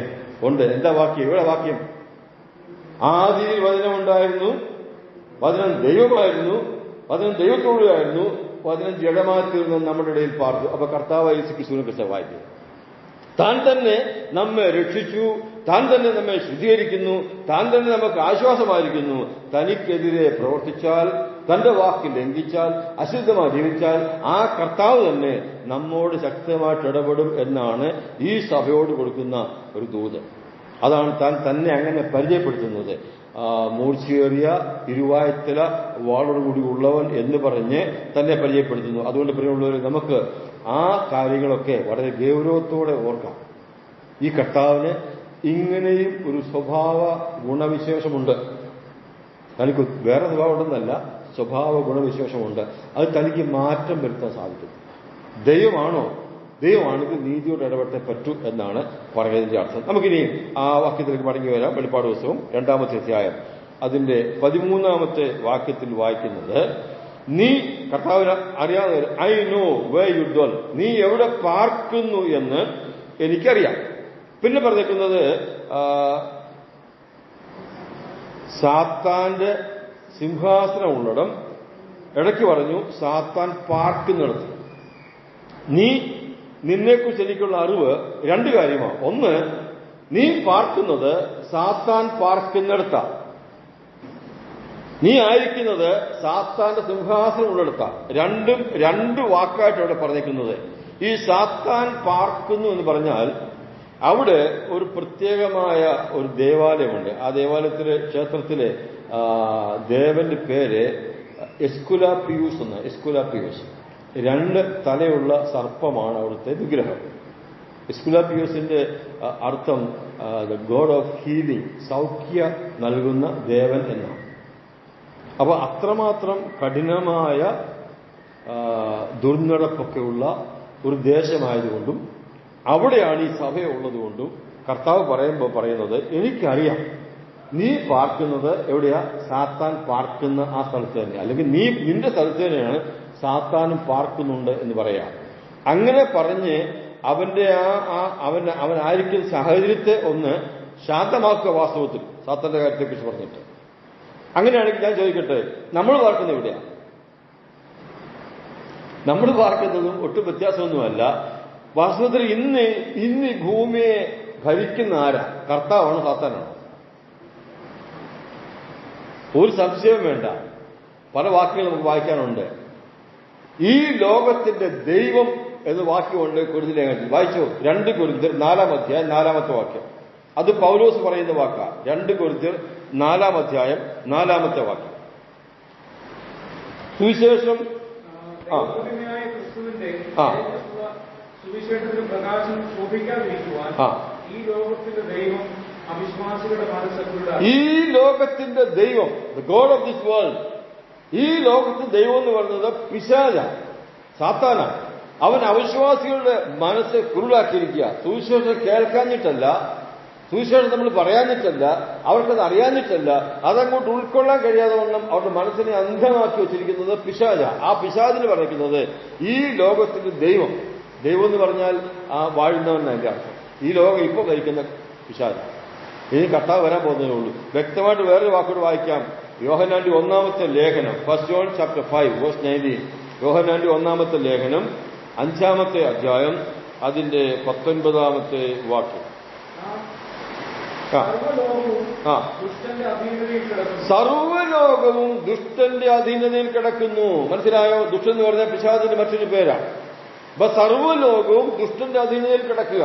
[SPEAKER 1] ഉണ്ട്. എന്താ വാക്യം? ഇവിടെ വാക്യം, ആദിയിൽ വചനം ഉണ്ടായിരുന്നു, വചനം ദൈവമായിരുന്നു, വചനം ദൈവത്തോടെയായിരുന്നു, വചനം ജഡമായി തീർന്ന് നമ്മുടെ ഇടയിൽ പാർത്തു. അപ്പൊ കർത്താവ് യേശുക്രിസ്തുവിനെ കുറിച്ച് വായിക്കുക. താൻ തന്നെ നമ്മെ രക്ഷിച്ചു, താൻ തന്നെ നമ്മെ ശുദ്ധീകരിക്കുന്നു, താൻ തന്നെ നമുക്ക് ആശ്വാസമായിരിക്കുന്നു. തനിക്കെതിരെ പ്രവർത്തിച്ചാൽ, തന്റെ വാക്ക് ലംഘിച്ചാൽ, അശുദ്ധമായി ജീവിച്ചാൽ ആ കർത്താവ് തന്നെ നമ്മോട് ശക്തമായിട്ട് ഇടപെടും എന്നാണ് ഈ സഭയോട് കൊടുക്കുന്ന ഒരു ദൂത്. അതാണ് താൻ തന്നെ അങ്ങനെ പരിചയപ്പെടുത്തുന്നത്. മൂർച്ചയേറിയ ഇരുവായത്തല വാളോടുകൂടി ഉള്ളവൻ എന്ന് പറഞ്ഞ് തന്നെ പരിചയപ്പെടുത്തുന്നു. അതുകൊണ്ട് പ്രിയമുള്ളവരെ, നമുക്ക് ആ കാര്യങ്ങളൊക്കെ വളരെ ഗൗരവത്തോടെ ഓർക്കാം. ഈ കർത്താവിന് ഇങ്ങനെയും ഒരു സ്വഭാവ ഗുണവിശേഷമുണ്ട്. തനിക്ക് വേറെ സ്വഭാവം ഉണ്ടെന്നല്ല, സ്വഭാവ ഗുണവിശേഷമുണ്ട്. അത് തനിക്ക് മാറ്റം വരുത്താൻ സാധിക്കും. ദൈവമാണോ? ദൈവമാണെങ്കിൽ നീതിയോട് ഇടപെട്ടേ പറ്റൂ എന്നാണ് പറയുന്നതിന്റെ അർത്ഥം. നമുക്കിനി ആ വാക്യത്തിലേക്ക് മടങ്ങി വരാം. വെളിപ്പാട് പുസ്തകം 2-ാമത്തെ അധ്യായം അതിന്റെ 13-ാമത്തെ വാക്യത്തിൽ വായിക്കുന്നത്, നീ കർത്താവിനെ അറിയാതെ, I know where you dwell, നീ എവിടെ പാർക്കുന്നു എന്ന് എനിക്കറിയാം. പിന്നെ പറഞ്ഞിരിക്കുന്നത് സാത്താന്റെ സിംഹാസനമുള്ളിടം. ഇടയ്ക്ക് പറഞ്ഞു സാത്താൻ പാർക്കുന്നിടത്ത്. നിന്നെക്കുറിച്ച് എനിക്കുള്ള അറിവ് 2 കാര്യമാണ്. ഒന്ന്, നീ പാർക്കുന്നത് സാത്താൻ പാർക്കുന്നിടത്താണ്. നീ ആയിരിക്കുന്നത് സാത്താന്റെ സിംഹാസനം ഉള്ളിടത്താണ്. 2 വാക്കായിട്ട് ഇവിടെ പറഞ്ഞിരിക്കുന്നത്. ഈ സാത്താൻ പാർക്കുന്നു എന്ന് പറഞ്ഞാൽ അവിടെ ഒരു പ്രത്യേകമായ ഒരു ദേവാലയമുണ്ട്. ആ ദേവാലയത്തിലെ ക്ഷേത്രത്തിലെ ദേവന്റെ പേര് എസ്കുലാപ്പിയൂസ് എന്ന്. എസ്കുലാപ്പിയൂസ് 2 തലയുള്ള സർപ്പമാണ് അവിടുത്തെ വിഗ്രഹം. എസ്കുലാപ്പിയൂസിന്റെ അർത്ഥം ദ ഗോഡ് ഓഫ് ഹീലിംഗ്, സൗഖ്യ നൽകുന്ന ദേവൻ എന്നാണ്. അപ്പൊ അത്രമാത്രം കഠിനമായ ദുർനടപ്പൊക്കെയുള്ള ഒരു ദേശമായതുകൊണ്ടും അവിടെയാണ് ഈ സഭയുള്ളതുകൊണ്ടും കർത്താവ് പറയുന്നത് എനിക്കറിയാം നീ പാർക്കുന്നത് എവിടെയാ, സാത്താൻ പാർക്കുന്ന ആ സ്ഥലത്ത് തന്നെ, അല്ലെങ്കിൽ നിന്റെ സ്ഥലത്ത് തന്നെയാണ് സാത്താനും പാർക്കുന്നുണ്ട് എന്ന് പറയാം. അങ്ങനെ പറഞ്ഞ് അവന്റെ അവനായിരിക്കുന്ന സാഹചര്യത്തെ ഒന്ന് ശാന്തമാക്കുക. വാസ്തവത്തിൽ സാത്താന്റെ കാര്യത്തെക്കുറിച്ച് പറഞ്ഞിട്ട് അങ്ങനെയാണെങ്കിൽ ഞാൻ ചോദിക്കട്ടെ, നമ്മൾ പാർക്കുന്നത് എവിടെയാണ്? നമ്മൾ പാർക്കുന്നതും ഒട്ടും വ്യത്യാസമൊന്നുമല്ല. വാസ്തവത്തിൽ ഇന്ന് ഈ ഭൂമിയെ ഭരിക്കുന്ന ആരാ? കർത്താവാണ്, സാത്താനാണ്? ഒരു സംശയവും വേണ്ട. പല വാക്യങ്ങൾ നമുക്ക് വായിക്കാനുണ്ട്. ഈ ലോകത്തിന്റെ ദൈവം എന്ന് വാക്യമുണ്ട് കൊരിന്ത്യർ. വായിച്ചോ, 2 കൊരിന്ത്യർ 4-ാം അധ്യായം 4-ാമത്തെ വാക്യം. അത് പൗലോസ് പറയുന്ന വാക്കാ. 2 കൊരിന്ത്യർ 4-ാം അധ്യായം 4-ാമത്തെ വാക്യം. സുവിശേഷം
[SPEAKER 2] സുവിശേഷത്തിന്റെ പ്രകാശം ശോഭിക്കാതിരിക്കുവാൻ ഈ ലോകത്തിന്റെ ദൈവം അവിശ്വാസികളുടെ മനസ്സെക്കുള്ള
[SPEAKER 1] ഈ ലോകത്തിന്റെ ദൈവം, the God of this world, ഈ ലോകത്തിന്റെ ദൈവം എന്ന് പറയുന്നത് പിശാച, സാത്താനാണ്. അവൻ അവിശ്വാസികളുടെ മനസ്സ് കുരുളാക്കിയിരിക്കുക. സുവിശേഷം കേൾക്കാഞ്ഞിട്ടല്ല, സുവിശേഷം നമ്മൾ പറയാഞ്ഞിട്ടല്ല, അവർക്കത് അറിയാഞ്ഞിട്ടല്ല, അതങ്ങോട്ട് ഉൾക്കൊള്ളാൻ കഴിയാതെ വണ്ണം അവരുടെ മനസ്സിനെ അന്ധമാക്കി വെച്ചിരിക്കുന്നത് പിശാച. ആ പിശാചിന് പറയുന്നത് ഈ ലോകത്തിന്റെ ദൈവം, ദൈവം എന്ന് പറഞ്ഞാൽ ആ വാഴുന്നവൻ അതിന്റെ അർത്ഥം. ഈ ലോകം ഇപ്പോൾ ഭരിക്കുന്ന പിശാച. ഇനി കർത്താവ് വരാൻ പോകുന്നതേ ഉള്ളൂ. വ്യക്തമായിട്ട് വേറൊരു വാക്കോട് വായിക്കാം. യോഹന്നാന്റെ 1-ാമത്തെ ലേഖനം, 1 John chapter 5 verse 19. യോഹന്നാന്റെ 1-ാമത്തെ ലേഖനം 5-ാമത്തെ അധ്യായം അതിന്റെ 19-ാമത്തെ വാക്യം. സർവ്വലോകവും ദുഷ്ടന്റെ അധീനതയിൽ കിടക്കുന്നു. മനസ്സിലായോ? ദുഷ്ടൻ എന്ന് പറഞ്ഞാൽ പിശാചിന്റെ മറ്റൊരു പേരാണ്. അപ്പൊ സർവ്വലോകവും ദുഷ്ടന്റെ അധീനതയിൽ കിടക്കുക.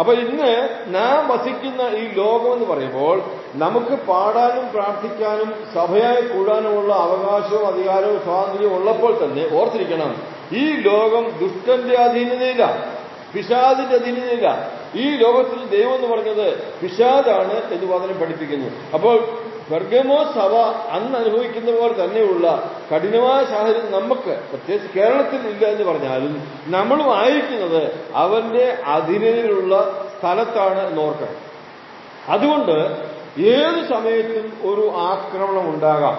[SPEAKER 1] അപ്പൊ ഇന്ന് നാം വസിക്കുന്ന ഈ ലോകം എന്ന് പറയുമ്പോൾ നമുക്ക് പാടാനും പ്രാർത്ഥിക്കാനും സഭയായി കൂടാനുമുള്ള അവകാശവും അധികാരവും സ്വാതന്ത്ര്യവും ഉള്ളപ്പോൾ തന്നെ ഓർത്തിരിക്കണം, ഈ ലോകം ദുഷ്ടന്റെ അധീനതയില്ല, പിശാചിന്റെ അധീനതയില്ല. ഈ ലോകത്തിൽ ദൈവം എന്ന് പറഞ്ഞത് പിശാചാണ് എന്ന് വചനം പഠിപ്പിക്കുന്നു. അപ്പോൾ പെർഗമോ സഭ അന്ന് അനുഭവിക്കുന്ന പോലെ തന്നെയുള്ള കഠിനമായ സാഹചര്യം നമുക്ക് പ്രത്യേകിച്ച് കേരളത്തിൽ ഇല്ല എന്ന് പറഞ്ഞാലും നമ്മളും ആയിരിക്കുന്നത് അവന്റെ അധീനതയിലുള്ള സ്ഥലത്താണ് എന്നോർക്കണം. അതുകൊണ്ട് ഏത് സമയത്തും ഒരു ആക്രമണം ഉണ്ടാകാം,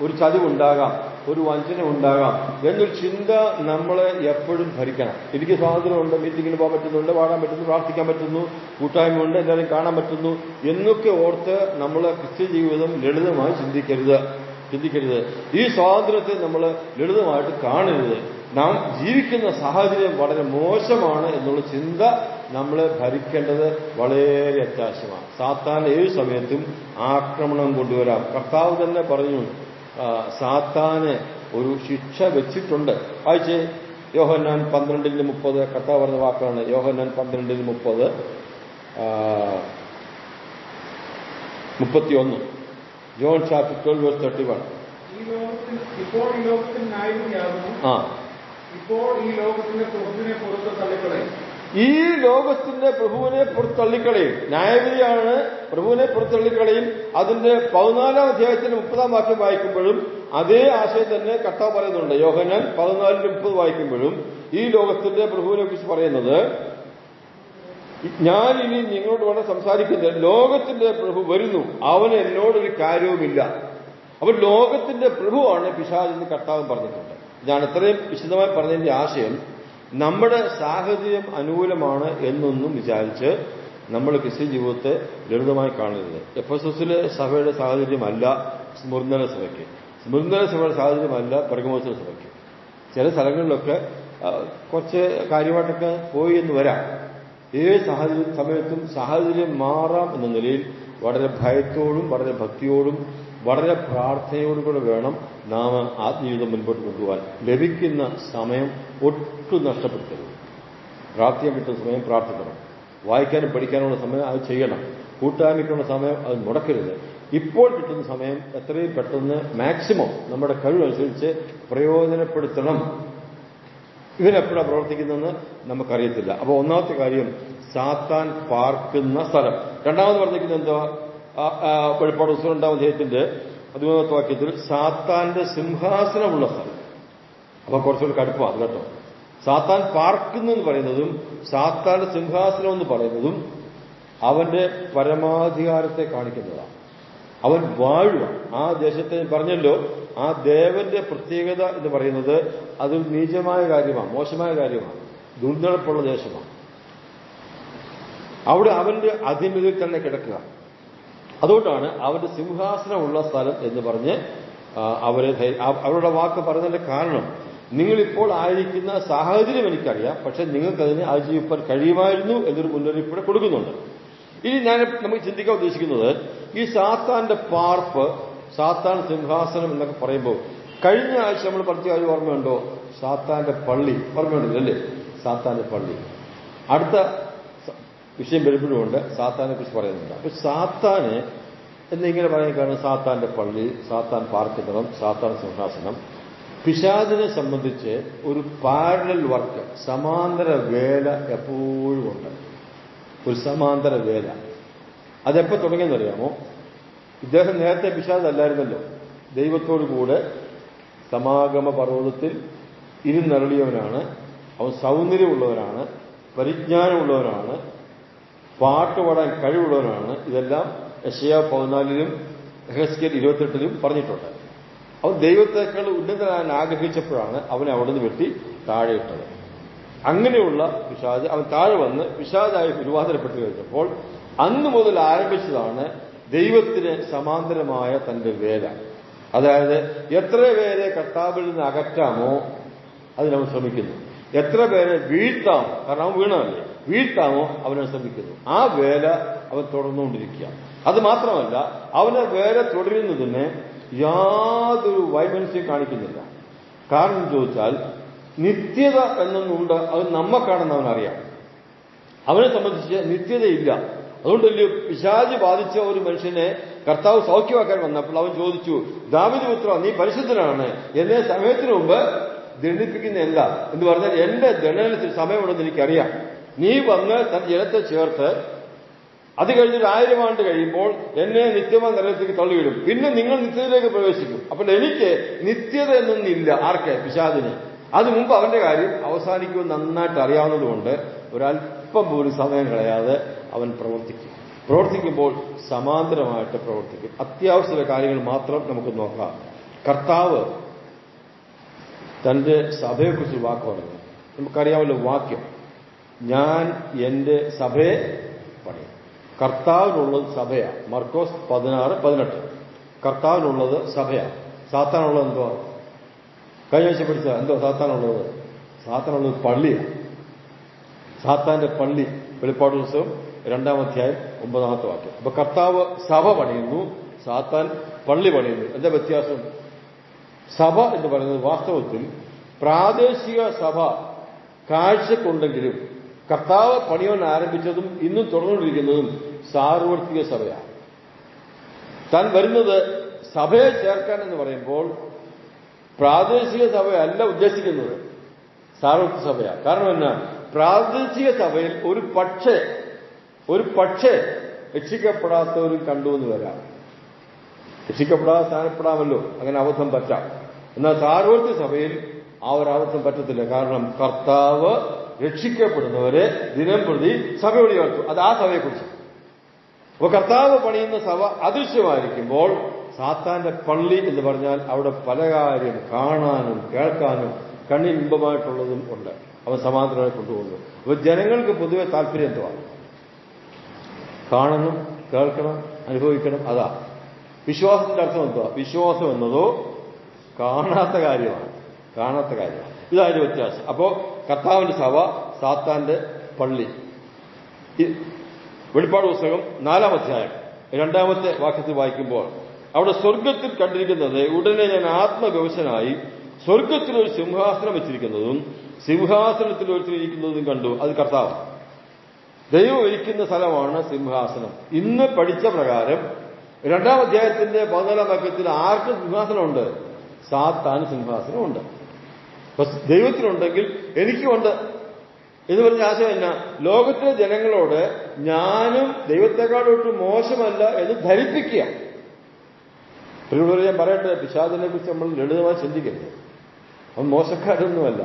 [SPEAKER 1] ഒരു ചതിവുണ്ടാകാം, ഒരു വഞ്ചന ഉണ്ടാകാം എന്നൊരു ചിന്ത നമ്മളെ എപ്പോഴും ഭരിക്കണം. എനിക്ക് സ്വാതന്ത്ര്യമുണ്ട്, മീറ്റിങ്ങിന് പോകാൻ പറ്റുന്നുണ്ട്, പാടാൻ പറ്റുന്നു, പ്രാർത്ഥിക്കാൻ പറ്റുന്നു, കൂട്ടായ്മയുണ്ട്, എല്ലാവരും കാണാൻ പറ്റുന്നു എന്നൊക്കെ ഓർത്ത് നമ്മൾ ക്രിസ്ത്യൻ ജീവിതം ലളിതമായി ചിന്തിക്കരുത്. ഈ സ്വാതന്ത്ര്യത്തെ നമ്മൾ ലളിതമായിട്ട് കാണരുത്. നാം ജീവിക്കുന്ന സാഹചര്യം വളരെ മോശമാണ് എന്നുള്ള ചിന്ത നമ്മളെ ഭരിക്കേണ്ടത് വളരെ അത്യാവശ്യമാണ്. സാത്താൻ ഏത് സമയത്തും ആക്രമണം കൊണ്ടുവരാം. കർത്താവ് തന്നെ പറഞ്ഞു സാത്താന് ഒരു ശിക്ഷ വെച്ചിട്ടുണ്ട്. വായിച്ചേ, യോഹന്നാൻ 12:30 കർത്താവ് പറഞ്ഞ വാക്കാണ്. യോഹന്നാൻ 12:30, 31. John chapter 12 verse 31.
[SPEAKER 2] ഇപ്പോൾ ഈ ലോകത്തിൽ ന്യായവിധിയാകുന്നു. ഇപ്പോൾ ഈ ലോകത്തിന്റെ പ്രഭുവിനെ പുറത്ത് തള്ളിക്കളയും.
[SPEAKER 1] ഈ ലോകത്തിന്റെ പ്രഭുവിനെ പുറത്തള്ളിക്കളയും. ന്യായവിധിയാണ്, പ്രഭുവിനെ പുറത്തള്ളിക്കളയും. അതിന്റെ 14-ാം അധ്യായത്തിന്റെ 30-ാം വാക്യം വായിക്കുമ്പോഴും അതേ ആശയം തന്നെ കർത്താവ് പറയുന്നുണ്ട്. യോഹന്നാൻ 14:30 വായിക്കുമ്പോഴും ഈ ലോകത്തിന്റെ പ്രഭുവിനെ കുറിച്ച് പറയുന്നത്, ഞാൻ ഇനി നിങ്ങളോട് വളരെ സംസാരിക്കുന്നത് ലോകത്തിന്റെ പ്രഭു വരുന്നു, അവന് എന്നോടൊരു കാര്യവുമില്ല. അപ്പോൾ ലോകത്തിന്റെ പ്രഭുവാണ് പിശാചെന്ന് കർത്താവ് പറഞ്ഞിട്ടുണ്ട്. ഞാൻ ഇത്രയും വിശദമായി പറഞ്ഞതിന്റെ ആശയം, നമ്മുടെ സാഹചര്യം അനുകൂലമാണ് എന്നൊന്നും വിചാരിച്ച് നമ്മൾ ക്രിസ്ത്യൻ ജീവിതത്തെ ലളിതമായി കാണരുത്. എഫെസസിലെ സഭയുടെ സാഹചര്യമല്ല സ്മുർന്നല സഭയ്ക്ക്, സ്മുർന്നല സഭയുടെ സാഹചര്യമല്ല പെർഗമോസിലെ സഭയ്ക്ക്. ചില സ്ഥലങ്ങളിലൊക്കെ കുറച്ച് കാര്യമായിട്ടൊക്കെ പോയി എന്ന് വരാം. ഏത് സമയത്തും സാഹചര്യം മാറാം എന്ന നിലയിൽ വളരെ ഭയത്തോടും വളരെ ഭക്തിയോടും വളരെ പ്രാർത്ഥനയോടുകൂടെ വേണം നാം ആത്മീയത മുൻപോട്ട് കൊണ്ടുപോകാൻ. ലഭിക്കുന്ന സമയം ഒട്ടും നഷ്ടപ്പെടുത്തരുത്. പ്രാർത്ഥിക്കാൻ കിട്ടുന്ന സമയം പ്രാർത്ഥിക്കണം. വായിക്കാനും പഠിക്കാനുള്ള സമയം അത് ചെയ്യണം. കൂട്ടായ്മയ്ക്കുള്ള സമയം അത് മുടക്കരുത്. ഇപ്പോൾ കിട്ടുന്ന സമയം എത്രയും പെട്ടെന്ന് മാക്സിമം നമ്മുടെ കഴിവനുസരിച്ച് പ്രയോജനപ്പെടുത്തണം. ഇവരെപ്പോഴാണ് പ്രവർത്തിക്കുന്നതെന്ന് നമുക്കറിയത്തില്ല. അപ്പോൾ ഒന്നാമത്തെ കാര്യം സാത്താൻ പാർക്കുന്ന സ്ഥലം. രണ്ടാമത് പറഞ്ഞിരിക്കുന്നത് എന്താ? വെളിപ്പാട് പുസ്തകം 2-ാം അധ്യായത്തിന്റെ 13-ാമത്തെ വാക്യത്തിൽ സാത്താന്റെ സിംഹാസനമുള്ള സ്ഥലം. അപ്പൊ കുറച്ചുകൂടി കടുപ്പമാണ് കേട്ടോ. സാത്താൻ പാർക്കുന്നു എന്ന് പറയുന്നതും സാത്താന്റെ സിംഹാസനം എന്ന് പറയുന്നതും അവന്റെ പരമാധികാരത്തെ കാണിക്കുന്നതാണ്. അവൻ വാഴുക. ആ ദേശത്തെ പറഞ്ഞല്ലോ, ആ ദേവന്റെ പ്രത്യേകത എന്ന് പറയുന്നത് അതൊരു നീചമായ കാര്യമാണ്, മോശമായ കാര്യമാണ്, ദുർനടപ്പുള്ള ദേശമാണ്. അവിടെ അവന്റെ അധിപതിയിൽ തന്നെ കിടക്കുക. അതുകൊണ്ടാണ് അവന്റെ സിംഹാസനമുള്ള സ്ഥലം എന്ന് പറഞ്ഞ് അവരുടെ വാക്ക് പറഞ്ഞതിന്റെ കാരണം, നിങ്ങളിപ്പോൾ ആയിരിക്കുന്ന സാഹചര്യം എനിക്കറിയാം, പക്ഷെ നിങ്ങൾക്കതിനെ അതിജീവിക്കാൻ കഴിയുമായിരുന്നു എന്നൊരു മുന്നറിയിപ്പ് കൊടുക്കുന്നുണ്ട്. ഇനി നമുക്ക് ചിന്തിക്കാൻ ഉദ്ദേശിക്കുന്നത്, ഈ സാത്താന്റെ പാർപ്പ്, സാത്താൻ സിംഹാസനം എന്നൊക്കെ പറയുമ്പോൾ കഴിഞ്ഞ ആഴ്ച നമ്മൾ പറഞ്ഞ കാര്യം ഓർമ്മയുണ്ടോ? സാത്താന്റെ പള്ളി ഓർമ്മയുണ്ടല്ലേ? സാത്താന്റെ പള്ളി. അടുത്ത വിഷയം വരുമ്പോഴുമുണ്ട് സാത്താനെ കുറിച്ച് പറയുന്നുണ്ട്. അപ്പൊ സാത്താന് എന്നിങ്ങനെ പറയാൻ കാരണം സാത്താന്റെ പള്ളി, സാത്താൻ പാർക്കുന്നിടം, സാത്താൻ സിംഹാസനം. പിശാചിനെ സംബന്ധിച്ച് ഒരു പാരലൽ വർക്ക്, സമാന്തര വേല എപ്പോഴും ഉണ്ട്. ഒരു സമാന്തര വേല. അതെപ്പോൾ തുടങ്ങിയെന്നറിയാമോ? ഇദ്ദേഹം നേരത്തെ പിശാചല്ലായിരുന്നല്ലോ. ദൈവത്തോടു കൂടെ സമാഗമ പർവ്വതത്തിൽ ഇരുന്നരളിയവനാണ്. അവൻ സൗന്ദര്യമുള്ളവനാണ്, പരിജ്ഞാനമുള്ളവനാണ്, പാട്ടുപാടാൻ കഴിവുള്ളവനാണ്. ഇതെല്ലാം യെശയ്യാ 14-ലും എഹെസ്കേൽ 28-ലും പറഞ്ഞിട്ടുണ്ട്. അവൻ ദൈവത്തെക്കാൾ ഉന്നതനാൻ ആഗ്രഹിച്ചപ്പോഴാണ് അവനെ അവിടെ നിന്ന് വെട്ടി താഴെയിട്ടത്. അങ്ങനെയുള്ള പിശാച് അവൻ താഴെ വന്ന് പിശാചായി രൂപാന്തരപ്പെട്ടു കഴിഞ്ഞപ്പോൾ അന്ന് മുതൽ ആരംഭിച്ചതാണ് ദൈവത്തിന് സമാന്തരമായ തന്റെ വേല. അതായത് എത്ര പേരെ കർത്താവിൽ നിന്ന് അകറ്റാമോ അതിനവൻ ശ്രമിക്കുന്നു. എത്ര പേരെ വീഴ്ത്താമോ, കാരണം അവൻ വീണമല്ലേ, വീഴ്ത്താമോ അവനവൻ ശ്രമിക്കുന്നു. ആ വേല അവൻ തുടർന്നുകൊണ്ടിരിക്കുക. അത് മാത്രമല്ല, അവനെ വേല തുടരുന്നതിന് യാതൊരു വൈമനസ്യം കാണിക്കുന്നില്ല. കാരണം ചോദിച്ചാൽ നിത്യത എന്നൊന്നുണ്ട്, അത് നമ്മക്കാണെന്ന് അവനറിയാം. അവനെ സംബന്ധിച്ച് നിത്യതയില്ല. അതുകൊണ്ടല്ലേ പിശാച് ബാധിച്ച ഒരു മനുഷ്യനെ കർത്താവ് സൗഖ്യമാക്കാൻ വന്നപ്പോൾ അവൻ ചോദിച്ചു, ദാവീദ് പുത്രാ, നീ പരിശുദ്ധനാണ്, എന്നെ സമയത്തിന് മുമ്പ് ദണ്ഡിപ്പിക്കുന്നതല്ല എന്ന് പറഞ്ഞാൽ എന്റെ ദണ്ഡനത്തിൽ സമയമുണ്ടെന്ന് എനിക്കറിയാം. നീ വന്ന് തന്റെ ജനത്തെ ചേർത്ത് അത് കഴിഞ്ഞൊരു 1000 ആണ്ട് കഴിയുമ്പോൾ എന്നെ നിത്യമായ നരകത്തേക്ക് തള്ളിയിടും. പിന്നെ നിങ്ങൾ നിത്യതയിലേക്ക് പ്രവേശിക്കും. അപ്പോൾ എനിക്ക് നിത്യത എന്നൊന്നില്ല. ആർക്ക്? പിശാചിന്. അത് മുമ്പ് അവന്റെ കാര്യം അവസാനിക്കുമെന്ന് നന്നായിട്ട് അറിയാവുന്നതുകൊണ്ട് ഒരല്പം പോലും സമയം കളയാതെ അവൻ പ്രവർത്തിക്കുമ്പോൾ സമാന്തരമായിട്ട് പ്രവർത്തിക്കും. അത്യാവശ്യ കാര്യങ്ങൾ മാത്രം നമുക്ക് നോക്കാം. കർത്താവ് തന്റെ സഭയെക്കുറിച്ച് വാക്ക് പറഞ്ഞു. നമുക്കറിയാമല്ലോ വാക്യം, ഞാൻ എന്റെ സഭയെ പണിയും. കർത്താവിനുള്ളത് സഭയാണ്. മർക്കോസ് 16:18. കർത്താവിനുള്ളത് സഭയാണ്. സാത്താനുള്ളത് എന്തുവാ? കഴിഞ്ഞ ആഴ്ച പഠിച്ച എന്തോ സാത്താനുള്ളത്? സാത്താനുള്ളത് പള്ളിയാണ്. സാത്താന്റെ പള്ളി. വെളിപ്പാട് പുസ്തകം 2-ാം അധ്യായം 9-ാമത്തെ വാക്യം. അപ്പൊ കർത്താവ് സഭ പണിയുന്നു, സാത്താൻ പള്ളി പണിയുന്നു. എന്താ വ്യത്യാസം? സഭ എന്ന് പറയുന്നത് വാസ്തവത്തിൽ പ്രാദേശിക സഭ കാഴ്ചക്കുണ്ടെങ്കിലും കർത്താവ് പണിയാൻ ആരംഭിച്ചതും ഇന്നും തുടർന്നുകൊണ്ടിരിക്കുന്നതും സാർവത്രിക സഭയാണ്. താൻ വരുന്നത് സഭയെ ചേർക്കാൻ എന്ന് പറയുമ്പോൾ പ്രാദേശിക സഭയല്ല ഉദ്ദേശിക്കുന്നത്, സാർവത്രിക സഭയാണ്. കാരണം എന്നാ? പ്രാദേശിക സഭയിൽ ഒരു പക്ഷേ രക്ഷിക്കപ്പെടാത്തവരും കണ്ടുവെന്ന് വരാം. രക്ഷിക്കപ്പെടാതെ സ്ഥാനപ്പെടാമല്ലോ, അങ്ങനെ അബദ്ധം പറ്റാം. എന്നാൽ സാർവത്രിക സഭയിൽ ആ ഒരു അബദ്ധം പറ്റത്തില്ല. കാരണം കർത്താവ് രക്ഷിക്കപ്പെടുന്നവരെ ദിനം പ്രതി സഭ ഉയർത്തും. അത് ആ സഭയെക്കുറിച്ച്. അപ്പൊ കർത്താവ് പണിയുന്ന സഭ അദൃശ്യമായിരിക്കുമ്പോൾ സാത്താന്റെ പള്ളി എന്ന് പറഞ്ഞാൽ അവിടെ പല കാര്യം കാണാനും കേൾക്കാനും കണ്ണിന് ഇമ്പമായിട്ടുള്ളതും ഉണ്ട്. അവൻ സമാന്തരമായി കൊണ്ടുപോകുന്നു. അപ്പൊ ജനങ്ങൾക്ക് പൊതുവെ താല്പര്യം എന്തുവാണ്? കാണണം, കേൾക്കണം, അനുഭവിക്കണം. അതാ വിശ്വാസത്തിന്റെ അർത്ഥം എന്തുവാ? വിശ്വാസം എന്നതോ കാണാത്ത കാര്യമാണ്. ഇതായിരുന്നു വ്യത്യാസം. അപ്പോ കർത്താവിന്റെ സഭ, സാത്താന്റെ പള്ളി. വെളിപ്പാട് പുസ്തകം 4-ാം അധ്യായം 2-ാമത്തെ വാക്യത്തിൽ വായിക്കുമ്പോൾ അവിടെ സ്വർഗത്തിൽ കണ്ടിരിക്കുന്നത്, ഉടനെ ഞാൻ ആത്മഗവശനായി സ്വർഗത്തിലൊരു സിംഹാസനം വെച്ചിരിക്കുന്നതും സിംഹാസനത്തിൽ ഒരുത്തിരിക്കുന്നതും കണ്ടു. അത് കർത്താവ്. ദൈവം ഇരിക്കുന്ന സ്ഥലമാണ് സിംഹാസനം. ഇന്ന് പഠിച്ച പ്രകാരം 2-ാം അധ്യായത്തിന്റെ 14-ാം വാക്യത്തിൽ ആർക്ക് സിംഹാസനമുണ്ട്? സാത്താന് സിംഹാസനമുണ്ട്. ദൈവത്തിനുണ്ടെങ്കിൽ എനിക്കുമുണ്ട് എന്ന് പറഞ്ഞ ആശയം എന്നാ? ലോകത്തിലെ ജനങ്ങളോട് ഞാനും ദൈവത്തെക്കാളൊട്ട് മോശമല്ല എന്ന് ധരിപ്പിക്കുക. പ്രിയമുള്ളവരെ, ഞാൻ പറയട്ടെ, പിശാചിനെ കുറിച്ച് നമ്മൾ ലളിതമായി ചിന്തിക്കരുത്. അവൻ മോശക്കാരൊന്നുമല്ല.